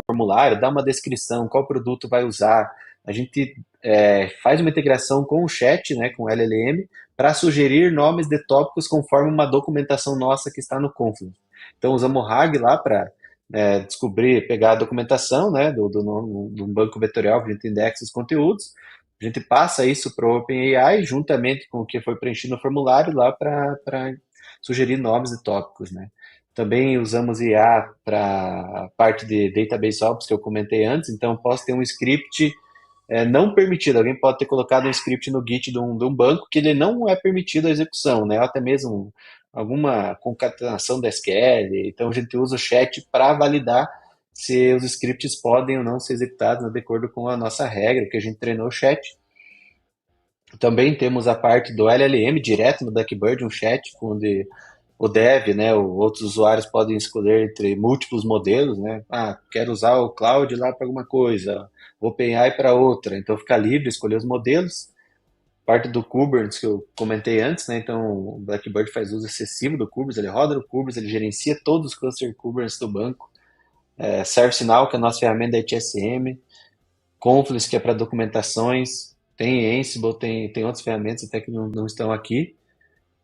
S2: formulário, dá uma descrição, qual produto vai usar, a gente faz uma integração com o chat, né, com o LLM, para sugerir nomes de tópicos conforme uma documentação nossa que está no Confluence. Então, usamos o RAG lá para descobrir, pegar a documentação, né, do banco vetorial que a gente indexa os conteúdos, a gente passa isso para o OpenAI juntamente com o que foi preenchido no formulário lá para sugerir nomes de tópicos, né. Também usamos IA para a parte de Database Ops que eu comentei antes, então posso ter um script não permitido. Alguém pode ter colocado um script no Git de um banco que ele não é permitido a execução, né? Ou até mesmo alguma concatenação da SQL. Então a gente usa o chat para validar se os scripts podem ou não ser executados de acordo com a nossa regra, que a gente treinou o chat. Também temos a parte do LLM direto no Blackbird, um chat onde o dev, né, outros usuários podem escolher entre múltiplos modelos, né? Quero usar o Cloud lá para alguma coisa, o OpenAI para outra. Então fica livre escolher os modelos. Parte do Kubernetes que eu comentei antes, né? Então o Blackbird faz uso excessivo do Kubernetes, ele roda no Kubernetes, ele gerencia todos os clusters Kubernetes do banco. ServiceNow, que é a nossa ferramenta da ITSM, Confluence, que é para documentações, tem Ansible, tem outras ferramentas até que não estão aqui.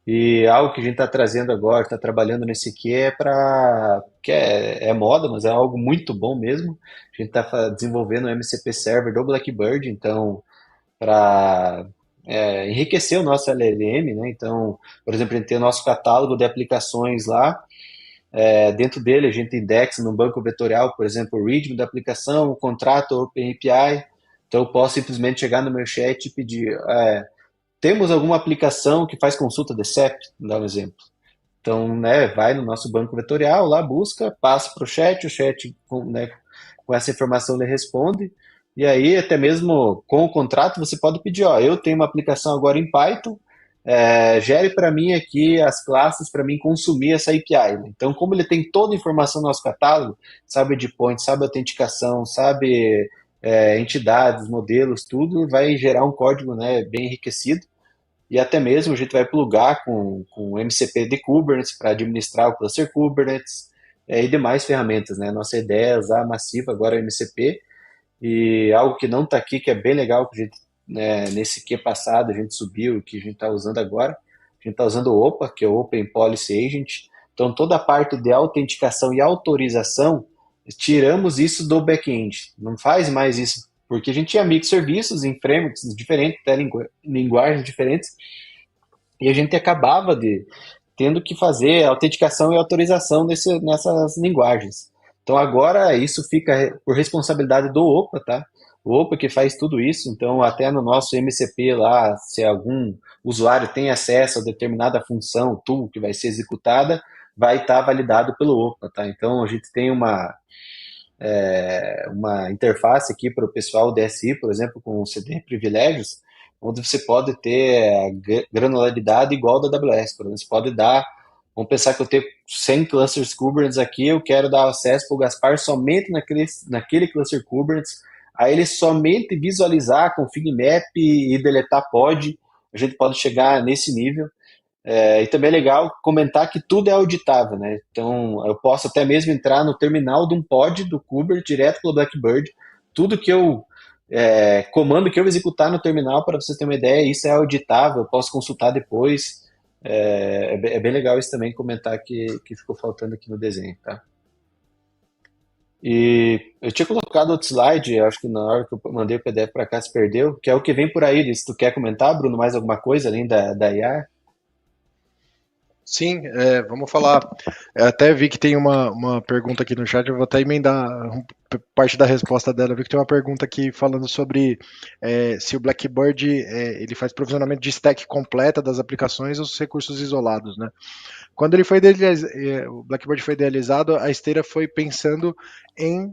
S2: E algo que a gente está trazendo agora, está trabalhando nesse aqui, que é moda, mas é algo muito bom mesmo. A gente está desenvolvendo o MCP Server do Blackbird, então, para enriquecer o nosso LLM, né? Então, por exemplo, a gente tem o nosso catálogo de aplicações lá. Dentro dele, a gente indexa no banco vetorial, por exemplo, o README da aplicação, o contrato, o OpenAPI. Então, eu posso simplesmente chegar no meu chat e pedir... temos alguma aplicação que faz consulta de CEP? Vou dar um exemplo. Então, né, vai no nosso banco vetorial, lá busca, passa para o chat com essa informação ele responde, e aí até mesmo com o contrato você pode pedir, eu tenho uma aplicação agora em Python, gere para mim aqui as classes para mim consumir essa API. Então, como ele tem toda a informação no nosso catálogo, sabe endpoint, sabe autenticação, sabe entidades, modelos, tudo, vai gerar um código, né, bem enriquecido. E até mesmo a gente vai plugar com o MCP de Kubernetes para administrar o cluster Kubernetes e demais ferramentas, né? Nossa ideia é usar massiva agora o MCP, e algo que não está aqui, que é bem legal, que a gente, nesse Q passado a gente subiu, que a gente está usando agora, a gente está usando o OPA, que é o Open Policy Agent. Então toda a parte de autenticação e autorização, tiramos isso do back-end, não faz mais isso, porque a gente tinha microserviços em frameworks diferentes, até linguagens diferentes, e a gente acabava tendo que fazer autenticação e autorização nessas linguagens. Então agora isso fica por responsabilidade do OPA, tá? O OPA que faz tudo isso, então até no nosso MCP lá, se algum usuário tem acesso a determinada função, tool que vai ser executada, vai estar validado pelo OPA, tá? Então a gente tem uma interface aqui para o pessoal DSI, por exemplo, com o CD Privilégios, onde você pode ter a granularidade igual da AWS. Por exemplo, você pode dar, vamos pensar que eu tenho 100 clusters Kubernetes aqui, eu quero dar acesso para o Gaspar somente naquele cluster Kubernetes, aí ele somente visualizar config map e deletar pod, a gente pode chegar nesse nível. E também é legal comentar que tudo é auditável, né? Então, eu posso até mesmo entrar no terminal de um pod do Kubernetes direto pelo Blackbird. Tudo que comando que eu executar no terminal, para vocês terem uma ideia, isso é auditável, eu posso consultar depois. É bem legal isso também, comentar que ficou faltando aqui no desenho, tá? E eu tinha colocado outro slide, acho que na hora que eu mandei o PDF para cá se perdeu, que é o que vem por aí. Se tu quer comentar, Bruno, mais alguma coisa além da IA?
S3: Sim, vamos falar. Até vi que tem uma pergunta aqui no chat, eu vou até emendar parte da resposta dela. Eu vi que tem uma pergunta aqui falando sobre se o Blackbird ele faz provisionamento de stack completa das aplicações ou os recursos isolados, né? Quando ele foi o Blackbird foi idealizado, a esteira foi pensando em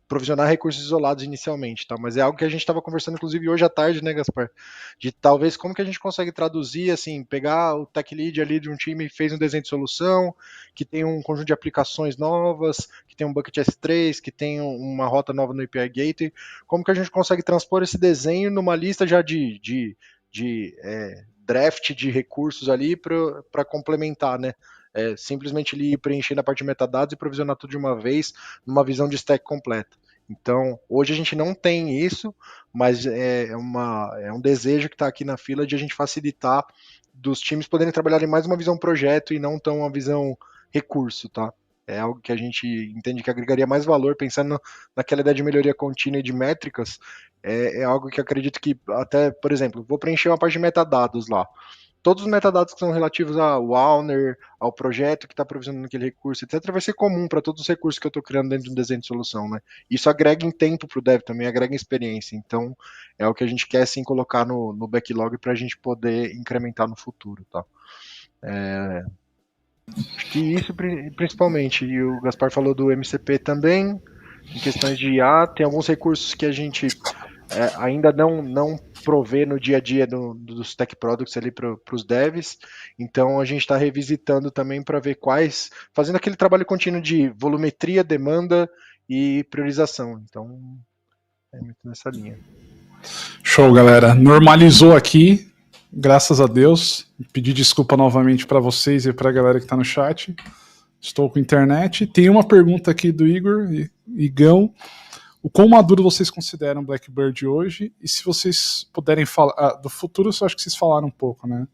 S3: provisionar recursos isolados inicialmente, tá? Mas é algo que a gente estava conversando, inclusive, hoje à tarde, né, Gaspar? De talvez como que a gente consegue traduzir, assim, pegar o tech lead ali de um time que fez um desenho de solução, que tem um conjunto de aplicações novas, que tem um bucket S3, que tem uma rota nova no API Gateway, como que a gente consegue transpor esse desenho numa lista já de draft de recursos ali para complementar, né? Simplesmente ele ir preenchendo a parte de metadados e provisionar tudo de uma vez numa visão de stack completa. Então, hoje a gente não tem isso, mas é um desejo que está aqui na fila de a gente facilitar dos times poderem trabalhar em mais uma visão projeto e não tão uma visão recurso, tá? É algo que a gente entende que agregaria mais valor, pensando naquela ideia de melhoria contínua e de métricas, é algo que acredito que até, por exemplo, vou preencher uma parte de metadados lá. Todos os metadados que são relativos ao owner, ao projeto que está provisionando aquele recurso, etc., vai ser comum para todos os recursos que eu estou criando dentro de um desenho de solução, né? Isso agrega em tempo para o dev também, agrega em experiência. Então, é o que a gente quer, sim, colocar no backlog para a gente poder incrementar no futuro, tá? Acho que isso principalmente. E o Gaspar falou do MCP também, em questões de IA. Tem alguns recursos que a gente ainda não provê no dia a dia dos tech products ali para os devs, então a gente está revisitando também para ver fazendo aquele trabalho contínuo de volumetria, demanda e priorização. Então é muito nessa linha.
S1: Show, galera. Normalizou aqui, graças a Deus. Pedir desculpa novamente para vocês e para a galera que está no chat. Estou com internet. Tem uma pergunta aqui do Igão. O quão maduro vocês consideram Blackbird hoje? E se vocês puderem falar do futuro, eu acho que vocês falaram um pouco, né?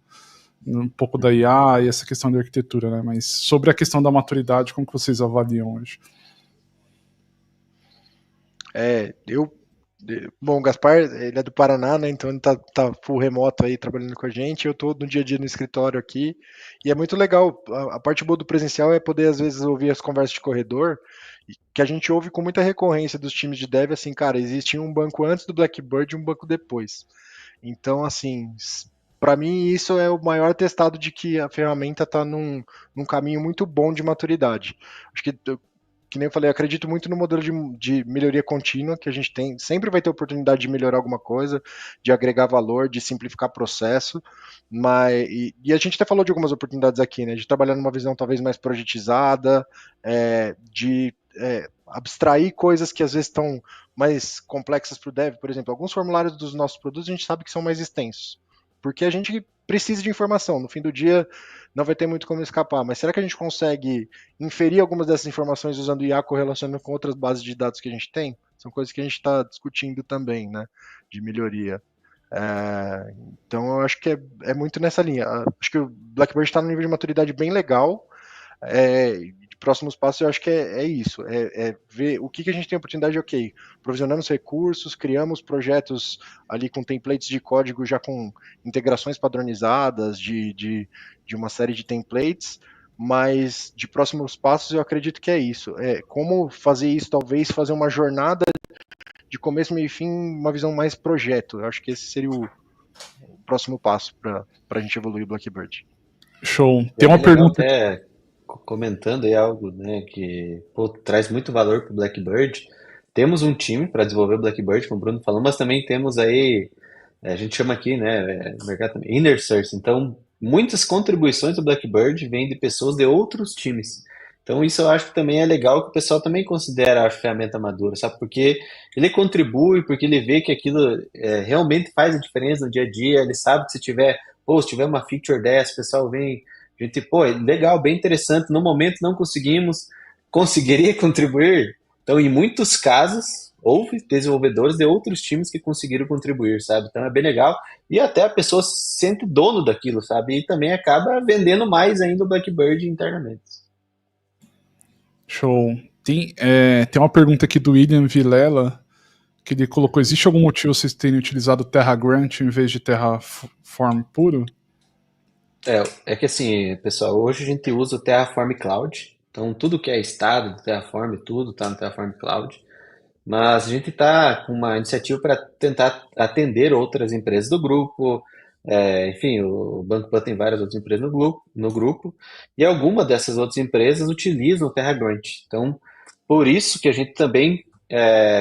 S1: Um pouco da IA e essa questão da arquitetura, né? Mas sobre a questão da maturidade, como que vocês avaliam hoje?
S3: Bom, o Gaspar, ele é do Paraná, né? Então ele tá full remoto aí trabalhando com a gente. Eu tô no dia a dia no escritório aqui. E é muito legal. A parte boa do presencial é poder, às vezes, ouvir as conversas de corredor, que a gente ouve com muita recorrência dos times de dev, assim, cara, existia um banco antes do Blackbird e um banco depois. Então, assim, para mim isso é o maior atestado de que a ferramenta está num caminho muito bom de maturidade. Acho que nem eu falei, eu acredito muito no modelo de melhoria contínua que a gente tem. Sempre vai ter oportunidade de melhorar alguma coisa, de agregar valor, de simplificar processo. E a gente até falou de algumas oportunidades aqui, né? De trabalhar numa visão talvez mais projetizada, abstrair coisas que às vezes estão mais complexas para o dev. Por exemplo, alguns formulários dos nossos produtos a gente sabe que são mais extensos, porque a gente precisa de informação. No fim do dia, não vai ter muito como escapar. Mas será que a gente consegue inferir algumas dessas informações usando IA correlacionando com outras bases de dados que a gente tem? São coisas que a gente está discutindo também, né? De melhoria. Então, eu acho que é muito nessa linha. Acho que o Blackbird está num nível de maturidade bem legal. De próximos passos, eu acho que é isso. É ver o que a gente tem a oportunidade, ok. Provisionamos recursos, criamos projetos ali com templates de código já com integrações padronizadas de uma série de templates, mas de próximos passos eu acredito que é isso. Como fazer isso, talvez fazer uma jornada de começo, meio e fim, uma visão mais projeto. Eu acho que esse seria o próximo passo para a gente evoluir o Blackbird.
S1: Show. Tem uma pergunta.
S2: Até comentando aí algo, né, que traz muito valor para o Blackbird. Temos um time para desenvolver o Blackbird, como o Bruno falou, mas também temos aí, a gente chama aqui, né, no mercado também, inner source. Então, muitas contribuições do Blackbird vêm de pessoas de outros times. Então, isso eu acho que também é legal, que o pessoal também considera a ferramenta madura, sabe? Porque ele contribui, porque ele vê que aquilo realmente faz a diferença no dia a dia, ele sabe que se tiver uma feature dessa, o pessoal vem, a gente, pô, legal, bem interessante, no momento não conseguiria contribuir. Então, em muitos casos, houve desenvolvedores de outros times que conseguiram contribuir, sabe? Então é bem legal. E até a pessoa se sente dono daquilo, sabe? E também acaba vendendo mais ainda o Blackbird internamente.
S1: Show. Tem uma pergunta aqui do William Vilela, que ele colocou: existe algum motivo vocês terem utilizado Terra Grunt em vez de Terraform puro?
S2: É que assim, pessoal, hoje a gente usa o Terraform Cloud. Então tudo que é estado do Terraform, tudo está no Terraform Cloud. Mas a gente está com uma iniciativa para tentar atender outras empresas do grupo. Enfim, o Banco Pan tem várias outras empresas no grupo, e alguma dessas outras empresas utilizam o TerraGrunt. Então, por isso que a gente também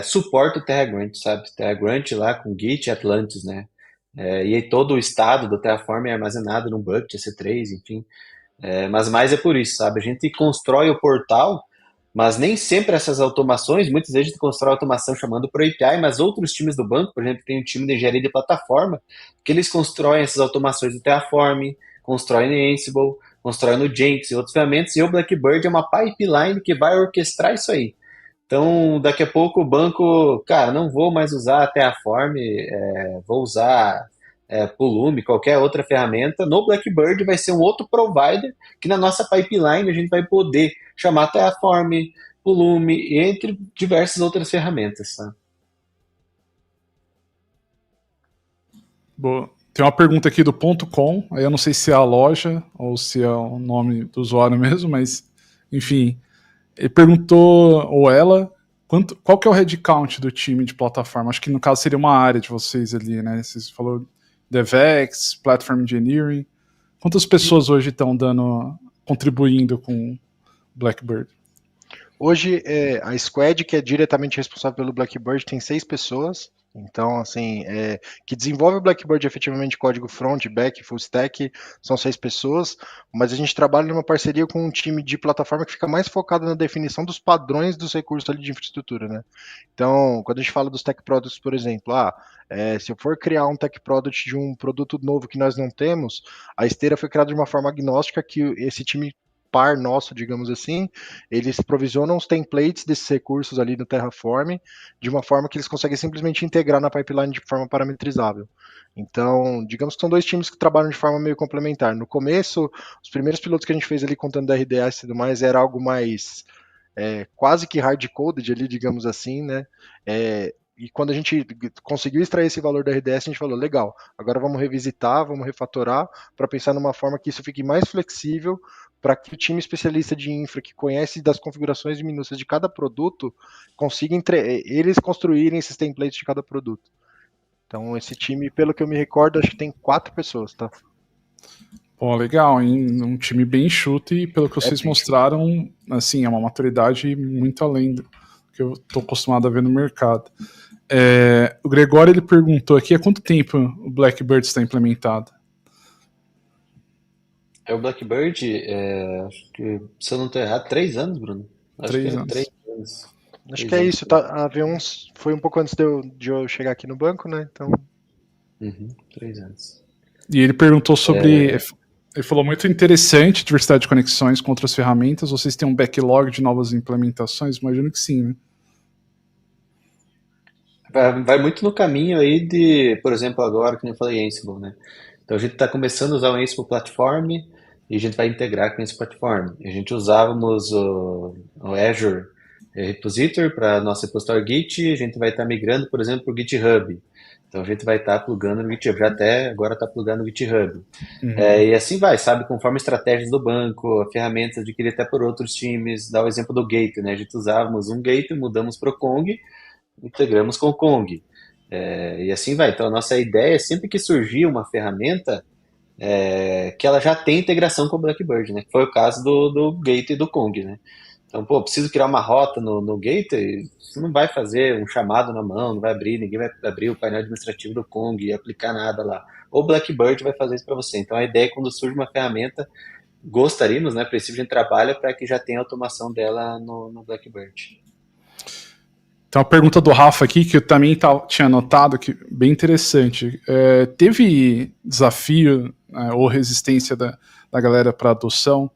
S2: suporta o TerraGrunt, sabe? TerraGrunt lá com Git e Atlantis, né? E aí todo o estado do Terraform é armazenado num bucket, EC3, enfim. Mas mais é por isso, sabe? A gente constrói o portal, mas nem sempre essas automações, muitas vezes a gente constrói automação chamando por API, mas outros times do banco, por exemplo, tem um time de engenharia de plataforma, que eles constroem essas automações no Terraform, constroem no Ansible, constroem no Jenkins e outras ferramentas, e o Blackbird é uma pipeline que vai orquestrar isso aí. Então, daqui a pouco o banco, cara, não vou mais usar a Terraform, vou usar Pulumi, qualquer outra ferramenta. No Blackbird vai ser um outro provider que na nossa pipeline a gente vai poder chamar Terraform, Pulumi, entre diversas outras ferramentas. Tá?
S1: Boa. Tem uma pergunta aqui do .com, aí eu não sei se é a loja ou se é o nome do usuário mesmo, mas enfim, ele perguntou, ou ela, qual que é o headcount do time de plataforma? Acho que no caso seria uma área de vocês ali, né? Vocês falou DevEx, Platform Engineering. Quantas pessoas hoje estão contribuindo com Blackbird?
S3: Hoje, a Squad, que é diretamente responsável pelo Blackbird, tem 6 pessoas. Então, assim, que desenvolve o Blackbird efetivamente código front, back, full stack, são 6 pessoas, mas a gente trabalha numa parceria com um time de plataforma que fica mais focado na definição dos padrões dos recursos ali de infraestrutura, né? Então, quando a gente fala dos tech products, por exemplo, se eu for criar um tech product de um produto novo que nós não temos, a esteira foi criada de uma forma agnóstica que esse time par nosso, digamos assim, eles provisionam os templates desses recursos ali no Terraform de uma forma que eles conseguem simplesmente integrar na pipeline de forma parametrizável. Então, digamos que são dois times que trabalham de forma meio complementar. No começo, os primeiros pilotos que a gente fez ali contando da RDS e tudo mais era algo mais quase que hard-coded ali, digamos assim, né? E quando a gente conseguiu extrair esse valor da RDS, a gente falou, legal, agora vamos revisitar, vamos refatorar para pensar numa forma que isso fique mais flexível para que o time especialista de infra que conhece das configurações minúcias de cada produto consiga eles construírem esses templates de cada produto. Então, esse time, pelo que eu me recordo, acho que tem 4 pessoas, tá?
S1: Pô, legal, hein? Um time bem enxuto e pelo que vocês mostraram, assim, é uma maturidade muito além do que eu tô acostumado a ver no mercado. O Gregório, ele perguntou aqui, há quanto tempo o Blackbird está implementado?
S2: O Blackbird, acho que, se eu não estou errado, 3 anos, Bruno. Acho
S1: 3
S2: que é
S1: anos.
S2: 3 anos.
S3: Acho que é isso, tá? A V1 foi um pouco antes de eu chegar aqui no banco, né? Então.
S2: 3 anos.
S1: E ele perguntou sobre. Ele falou muito interessante, diversidade de conexões com outras ferramentas. Vocês têm um backlog de novas implementações? Imagino que sim, né?
S2: Vai muito no caminho aí de, por exemplo, agora que eu falei Ansible, né? Então a gente está começando a usar o Ansible Platform e a gente vai integrar com esse platform. A gente usávamos o Azure Repository para nosso repositório Git, a gente vai estar migrando, por exemplo, para o GitHub. Então a gente vai estar plugando no GitHub, já até agora está plugando no GitHub. E assim vai, sabe, conforme estratégias do banco, ferramentas adquiridas até por outros times. Dá o exemplo do Gate, né? A gente usávamos um Gate, mudamos para o Kong, integramos com o Kong. E assim vai. Então a nossa ideia é sempre que surgir uma ferramenta que ela já tem integração com o Blackbird, né? Foi o caso do Gate e do Kong, né? Então, pô, preciso criar uma rota no Gate, você não vai fazer um chamado na mão, não vai abrir, ninguém vai abrir o painel administrativo do Kong e aplicar nada lá. O Blackbird vai fazer isso para você. Então, a ideia é quando surge uma ferramenta, gostaríamos, né, a princípio a gente trabalha para que já tenha automação dela no Blackbird.
S1: Tem uma pergunta do Rafa aqui que eu também tinha notado, que bem interessante. Teve desafio ou resistência da galera para adoção?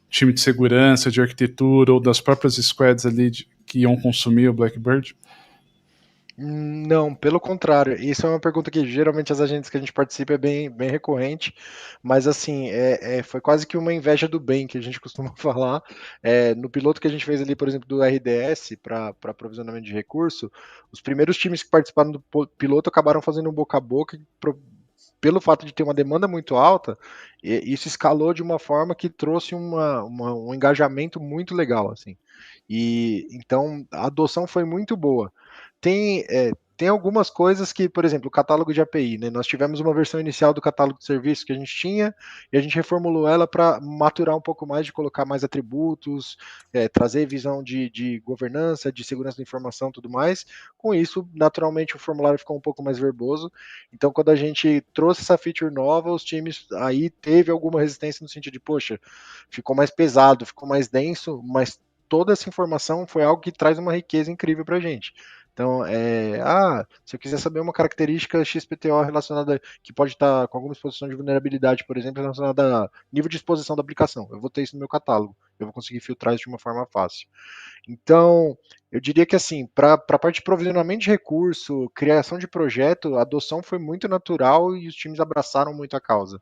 S1: Time de segurança, de arquitetura ou das próprias squads ali que iam consumir o Blackbird?
S3: Não, pelo contrário. Isso é uma pergunta que geralmente as agências que a gente participa é bem recorrente, mas assim, foi quase que uma inveja do bem que a gente costuma falar. No piloto que a gente fez ali, por exemplo, do RDS para aprovisionamento de recurso, os primeiros times que participaram do piloto acabaram fazendo um boca a boca pelo fato de ter uma demanda muito alta, isso escalou de uma forma que trouxe um engajamento muito legal, assim. E então a adoção foi muito boa. Tem algumas coisas que, por exemplo, o catálogo de API, né? Nós tivemos uma versão inicial do catálogo de serviços que a gente tinha e a gente reformulou ela para maturar um pouco mais, de colocar mais atributos, trazer visão de governança, de segurança da informação, tudo mais. Com isso, naturalmente, o formulário ficou um pouco mais verboso. Então, quando a gente trouxe essa feature nova, os times aí teve alguma resistência no sentido de, poxa, ficou mais pesado, ficou mais denso, mas toda essa informação foi algo que traz uma riqueza incrível para a gente. Então, se eu quiser saber uma característica XPTO relacionada, que pode estar com alguma exposição de vulnerabilidade, por exemplo, relacionada a nível de exposição da aplicação, eu vou ter isso no meu catálogo, eu vou conseguir filtrar isso de uma forma fácil. Então, eu diria que assim, para a parte de provisionamento de recurso, criação de projeto, a adoção foi muito natural e os times abraçaram muito a causa.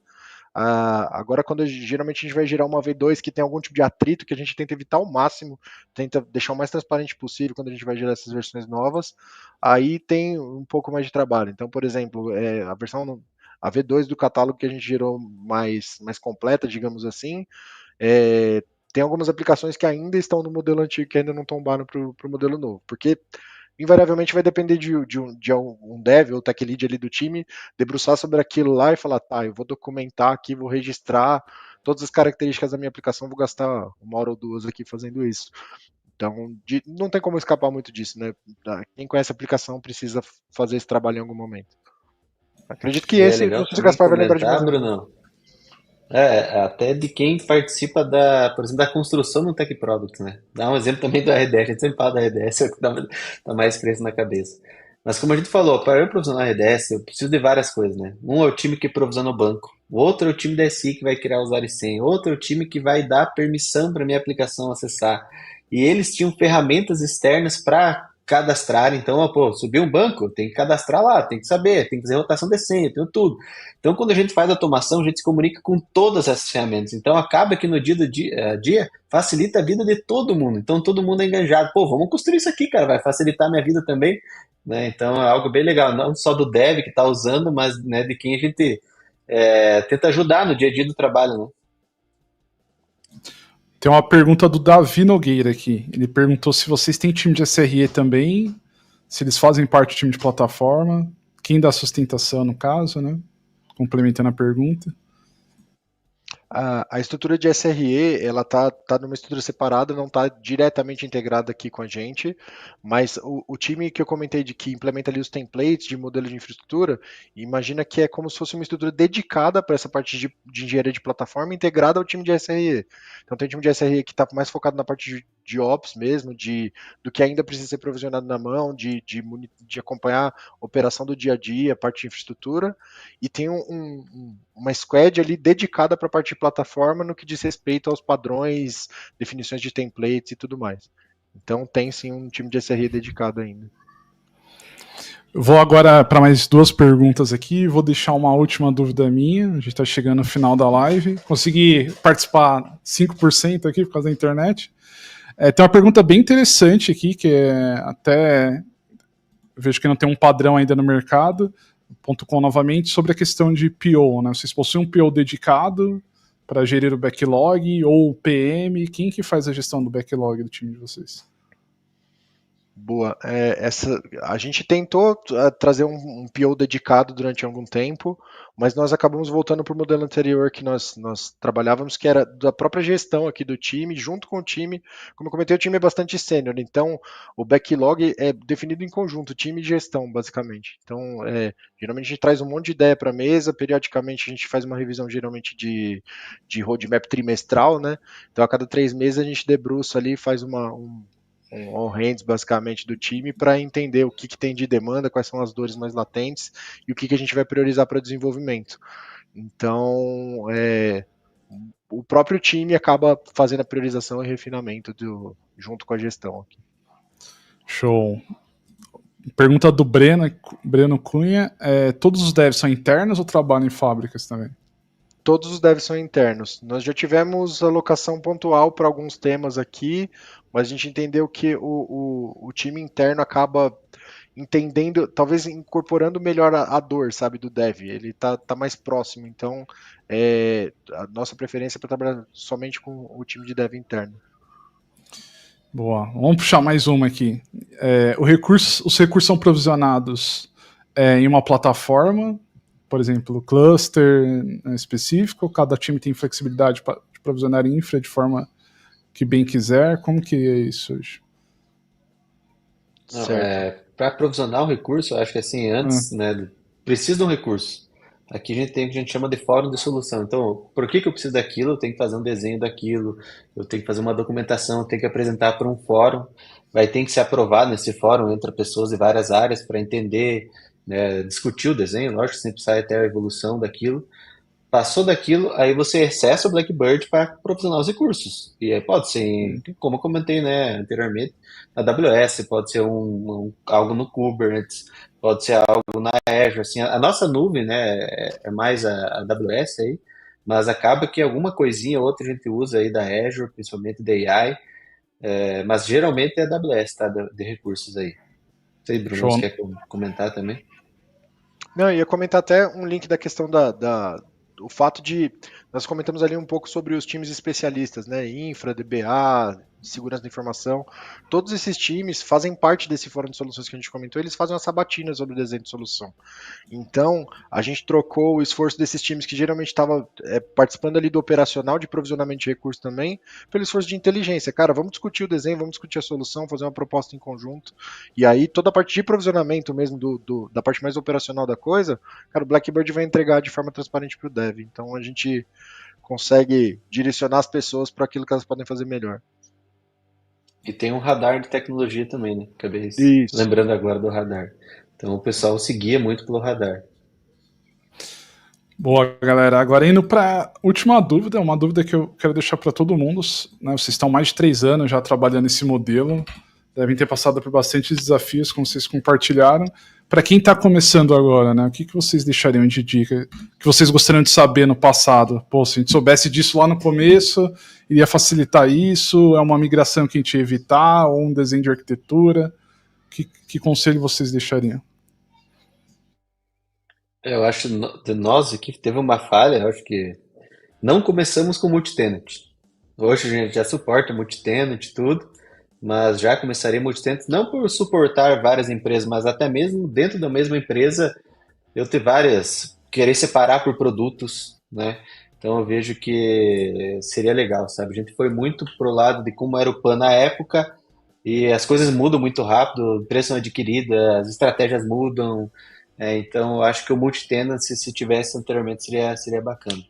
S3: Agora, geralmente a gente vai gerar uma V2 que tem algum tipo de atrito que a gente tenta evitar ao máximo, tenta deixar o mais transparente possível quando a gente vai gerar essas versões novas, aí tem um pouco mais de trabalho. Então, por exemplo, a V2 do catálogo que a gente gerou mais completa, digamos assim, tem algumas aplicações que ainda estão no modelo antigo, que ainda não tombaram para o modelo novo, porque invariavelmente vai depender de um dev ou tech lead ali do time debruçar sobre aquilo lá e falar, tá, eu vou documentar aqui, vou registrar todas as características da minha aplicação, vou gastar 1 hora ou 2 aqui fazendo isso. Então, não tem como escapar muito disso, né? Quem conhece a aplicação precisa fazer esse trabalho em algum momento. Acredito que
S2: É legal
S3: não sei se o
S2: também
S3: Gaspar vai lembrar de mais
S2: comentar,
S3: algum.
S2: Bruno, até de quem participa por exemplo, da construção do Tech Product, né? Dá um exemplo também do RDS, a gente sempre fala da RDS, é o que dá mais fresco na cabeça. Mas como a gente falou, para eu provisionar RDS, eu preciso de várias coisas, né? Um é o time que provisiona o banco, o outro é o time da SI que vai criar usuário e senha, outro é o time que vai dar permissão para minha aplicação acessar. E eles tinham ferramentas externas para cadastrar. Então, ó, pô, subiu um banco, tem que cadastrar lá, tem que saber, tem que fazer rotação de senha, tem tudo. Então, quando a gente faz automação, a gente se comunica com todas essas ferramentas. Então, acaba que no dia do dia facilita a vida de todo mundo. Então, todo mundo é enganjado. Pô, vamos construir isso aqui, cara, vai facilitar a minha vida também, né? Então, é algo bem legal, não só do dev que está usando, mas, né, de quem a gente tenta ajudar no dia a dia do trabalho, né?
S1: Tem uma pergunta do Davi Nogueira aqui. Ele perguntou se vocês têm time de SRE também, se eles fazem parte do time de plataforma, quem dá sustentação no caso, né? Complementando a pergunta.
S3: A estrutura de SRE, ela tá numa estrutura separada, não está diretamente integrada aqui com a gente, mas o time que eu comentei de que implementa ali os templates de modelo de infraestrutura, imagina que é como se fosse uma estrutura dedicada para essa parte de engenharia de plataforma integrada ao time de SRE. Então tem um time de SRE que está mais focado na parte de Ops mesmo, do que ainda precisa ser provisionado na mão, de acompanhar a operação do dia a dia, parte de infraestrutura, e tem uma squad ali dedicada para a parte de plataforma no que diz respeito aos padrões, definições de templates e tudo mais. Então tem sim um time de SRE dedicado ainda.
S1: Vou agora para mais duas perguntas aqui, vou deixar uma última dúvida minha, a gente está chegando no final da live, consegui participar 5% aqui por causa da internet. Tem uma pergunta bem interessante aqui, que até vejo que não tem um padrão ainda no mercado, .com novamente, sobre a questão de PO, né? Vocês possuem um PO dedicado para gerir o backlog ou o PM? Quem que faz a gestão do backlog do time de vocês?
S3: Boa. A gente tentou trazer um PO dedicado durante algum tempo, mas nós acabamos voltando para o modelo anterior que nós trabalhávamos, que era da própria gestão aqui do time, junto com o time. Como eu comentei, o time é bastante sênior, então o backlog é definido em conjunto, time e gestão, basicamente. Então, geralmente a gente traz um monte de ideia para a mesa, periodicamente a gente faz uma revisão geralmente de roadmap trimestral, né? Então, a cada 3 meses a gente debruça ali e faz um all hands basicamente do time para entender o que tem de demanda, quais são as dores mais latentes e o que a gente vai priorizar para desenvolvimento. Então, o próprio time acaba fazendo a priorização e refinamento junto com a gestão aqui.
S1: Show. Pergunta do Breno Cunha, todos os devs são internos ou trabalham em fábricas também?
S3: Todos os devs são internos. Nós já tivemos alocação pontual para alguns temas aqui, mas a gente entendeu que o time interno acaba entendendo, talvez incorporando melhor a dor, sabe, do dev. Ele tá mais próximo, então a nossa preferência é para trabalhar somente com o time de dev interno.
S1: Boa, vamos puxar mais uma aqui. Os recursos são provisionados em uma plataforma, por exemplo, cluster específico, cada time tem flexibilidade de provisionar infra de forma que bem quiser. Como que é isso hoje?
S2: Para provisionar o recurso, eu acho que assim, antes, né, precisa de um recurso. Aqui a gente tem o que a gente chama de fórum de solução. Então, por que eu preciso daquilo? Eu tenho que fazer um desenho daquilo, eu tenho que fazer uma documentação, eu tenho que apresentar para um fórum, vai ter que ser aprovado nesse fórum entre pessoas de várias áreas para entender, né, discutir o desenho, lógico, sempre sai até a evolução daquilo. Passou daquilo, aí você acessa o Blackbird para provisionar os recursos. E aí pode ser, como eu comentei, né, anteriormente, na AWS, pode ser algo no Kubernetes, pode ser algo na Azure. Assim, a nossa nuvem, né, é mais a AWS aí, mas acaba que alguma coisinha ou outra a gente usa aí da Azure, principalmente da AI, mas geralmente é a AWS, tá, de recursos aí. Não sei, Bruno, você quer comentar também?
S3: Não, eu ia comentar até um link da questão o fato de nós comentamos ali um pouco sobre os times especialistas, né? Infra, DBA, segurança da informação. Todos esses times fazem parte desse fórum de soluções que a gente comentou, eles fazem uma sabatina sobre o desenho de solução. Então, a gente trocou o esforço desses times que geralmente estavam participando ali do operacional de provisionamento de recursos também, pelo esforço de inteligência. Cara, vamos discutir o desenho, vamos discutir a solução, fazer uma proposta em conjunto. E aí, toda a parte de provisionamento mesmo, da parte mais operacional da coisa, cara, o Blackbird vai entregar de forma transparente para o dev. Então, a gente consegue direcionar as pessoas para aquilo que elas podem fazer melhor.
S2: E tem um radar de tecnologia também, né? Acabei
S3: Isso.
S2: lembrando agora do radar. Então o pessoal seguia muito pelo radar.
S1: Boa, galera. Agora indo para última dúvida, uma dúvida que eu quero deixar para todo mundo. Né? Vocês estão mais de 3 anos já trabalhando nesse modelo, devem ter passado por bastantes desafios, como vocês compartilharam. Para quem está começando agora, né? O que vocês deixariam de dica? Que vocês gostariam de saber no passado? Pô, se a gente soubesse disso lá no começo, iria facilitar isso? É uma migração que a gente ia evitar? Ou um desenho de arquitetura? Que conselho vocês deixariam?
S2: Eu acho de nós aqui teve uma falha, eu acho que não começamos com multitenant. Hoje a gente já suporta multitenant e tudo, mas já começaria multitenant não por suportar várias empresas, mas até mesmo dentro da mesma empresa eu ter várias, querer separar por produtos, né? Então eu vejo que seria legal, sabe? A gente foi muito pro lado de como era o PAN na época e as coisas mudam muito rápido, empresas são adquiridas, as estratégias mudam, então eu acho que o multitenant, se tivesse anteriormente, seria bacana.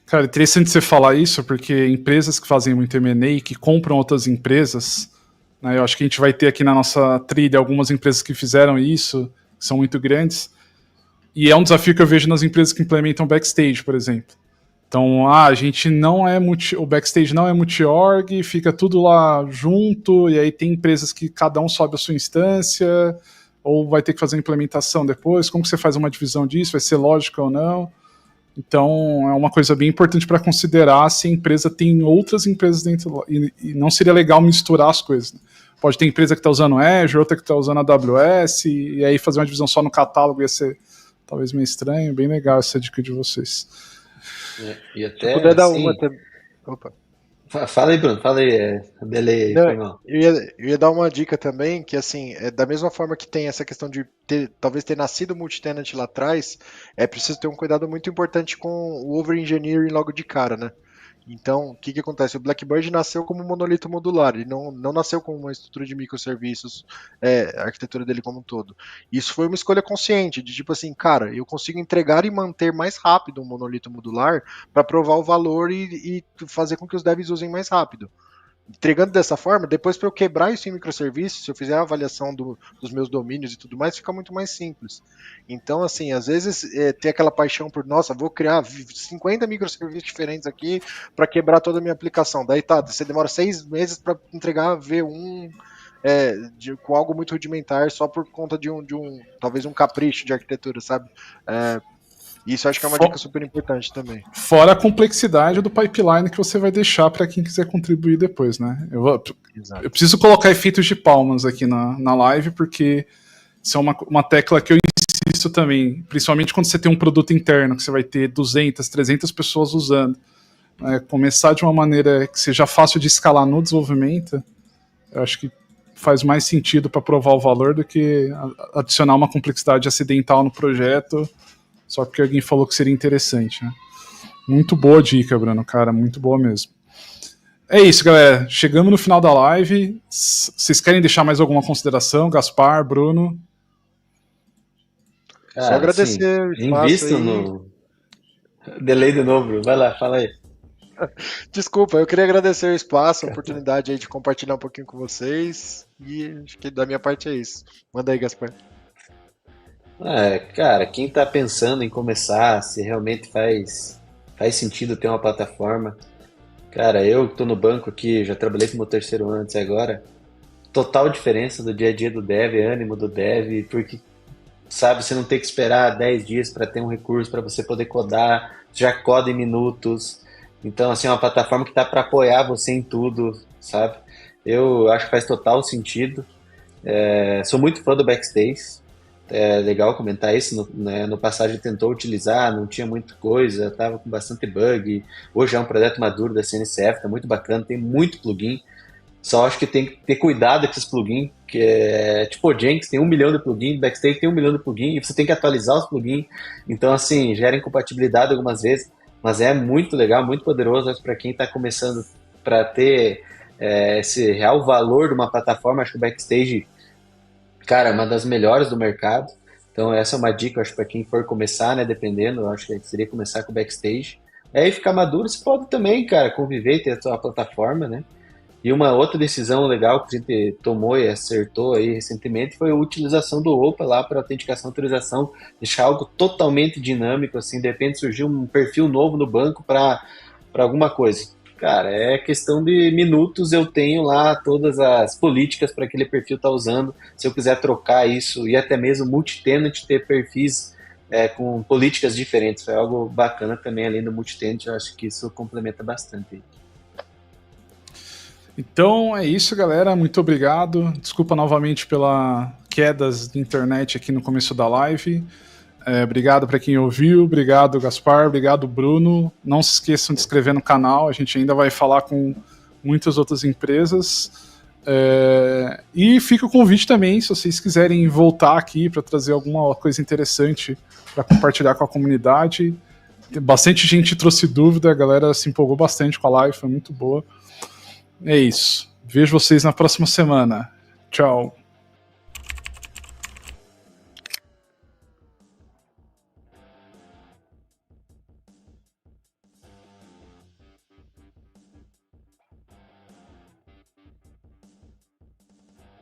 S1: Cara, interessante você falar isso, porque empresas que fazem muito M&A, que compram outras empresas, né, eu acho que a gente vai ter aqui na nossa trilha algumas empresas que fizeram isso, que são muito grandes, e é um desafio que eu vejo nas empresas que implementam backstage, por exemplo. Então, a gente não é o backstage não é multi-org, fica tudo lá junto, e aí tem empresas que cada um sobe a sua instância, ou vai ter que fazer a implementação depois. Como que você faz uma divisão disso? Vai ser lógica ou não? Então, é uma coisa bem importante para considerar se a empresa tem outras empresas dentro, e não seria legal misturar as coisas. Né? Pode ter empresa que está usando Azure, outra que está usando AWS, e aí fazer uma divisão só no catálogo ia ser talvez meio estranho. Bem legal essa dica de vocês.
S2: E até,
S3: se puder dar
S2: assim,
S3: uma também. Opa.
S2: Fala aí, Bruno, fala aí, delay aí, foi
S3: Não,
S2: mal.
S3: eu ia dar uma dica também, que assim, da mesma forma que tem essa questão de talvez ter nascido multitenant lá atrás, é preciso ter um cuidado muito importante com o over-engineering logo de cara, né? Então, o que acontece? O Blackbird nasceu como um monolito modular, ele não nasceu com uma estrutura de microserviços, a arquitetura dele como um todo. Isso foi uma escolha consciente, de tipo assim, cara, eu consigo entregar e manter mais rápido um monolito modular para provar o valor e fazer com que os devs usem mais rápido. Entregando dessa forma, depois para eu quebrar isso em microserviços, se eu fizer a avaliação dos meus domínios e tudo mais, fica muito mais simples. Então, assim, às vezes ter aquela paixão por, nossa, vou criar 50 microserviços diferentes aqui para quebrar toda a minha aplicação. Daí tá, você demora 6 meses para entregar V1 com algo muito rudimentar só por conta de talvez um capricho de arquitetura, sabe? Isso acho que é uma dica super importante também.
S1: Fora a complexidade do pipeline que você vai deixar para quem quiser contribuir depois, né? Eu preciso colocar efeitos de palmas aqui na live, porque isso é uma tecla que eu insisto também, principalmente quando você tem um produto interno, que você vai ter 200, 300 pessoas usando. Começar de uma maneira que seja fácil de escalar no desenvolvimento, eu acho que faz mais sentido para provar o valor do que adicionar uma complexidade acidental no projeto só porque alguém falou que seria interessante, né? Muito boa dica, Bruno, cara, muito boa mesmo. É isso, galera. Chegamos no final da live. Vocês querem deixar mais alguma consideração? Gaspar, Bruno?
S2: Cara,
S3: só agradecer
S2: assim,
S3: o espaço
S2: invisto
S3: aí.
S2: no... Delay de novo, Bruno. Vai lá, fala aí.
S3: Desculpa, eu queria agradecer o espaço, a oportunidade aí de compartilhar um pouquinho com vocês. E acho que da minha parte é isso. Manda aí, Gaspar.
S2: Cara, quem tá pensando em começar, se realmente faz sentido ter uma plataforma. Cara, eu tô no banco aqui, já trabalhei como terceiro antes agora. Total diferença do dia a dia do dev, ânimo do dev, porque, sabe, você não tem que esperar 10 dias para ter um recurso para você poder codar, já coda em minutos. Então, assim, é uma plataforma que tá para apoiar você em tudo, sabe? Eu acho que faz total sentido. Sou muito fã do Backstage. É legal comentar isso. No passado a gente tentou utilizar, não tinha muita coisa, estava com bastante bug. Hoje é um projeto maduro da CNCF, está muito bacana, tem muito plugin. Só acho que tem que ter cuidado com esses plugins, que é tipo o Jenkins, tem 1 milhão de plugins, Backstage tem 1 milhão de plugins, e você tem que atualizar os plugins. Então, assim, gera incompatibilidade algumas vezes, mas é muito legal, muito poderoso para quem está começando, para ter esse real valor de uma plataforma. Acho que o Backstage, cara, é uma das melhores do mercado. Então essa é uma dica, eu acho, para quem for começar, né, dependendo, eu acho que seria começar com o Backstage. Aí ficar maduro, você pode também, cara, conviver e ter a sua plataforma, né? E uma outra decisão legal que a gente tomou e acertou aí recentemente foi a utilização do OPA lá para autenticação e autorização, deixar algo totalmente dinâmico, assim, de repente surgiu um perfil novo no banco para alguma coisa. Cara, é questão de minutos, eu tenho lá todas as políticas para aquele perfil estar usando, se eu quiser trocar isso, e até mesmo multi-tenant ter perfis com políticas diferentes, foi algo bacana também, além do multi-tenant, eu acho que isso complementa bastante.
S1: Então é isso, galera. Muito obrigado. Desculpa novamente pela quedas de internet aqui no começo da live. Obrigado para quem ouviu. Obrigado, Gaspar. Obrigado, Bruno. Não se esqueçam de se inscrever no canal. A gente ainda vai falar com muitas outras empresas. E fica o convite também, se vocês quiserem voltar aqui para trazer alguma coisa interessante para compartilhar com a comunidade. Bastante gente trouxe dúvida, a galera se empolgou bastante com a live, foi muito boa. É isso. Vejo vocês na próxima semana. Tchau.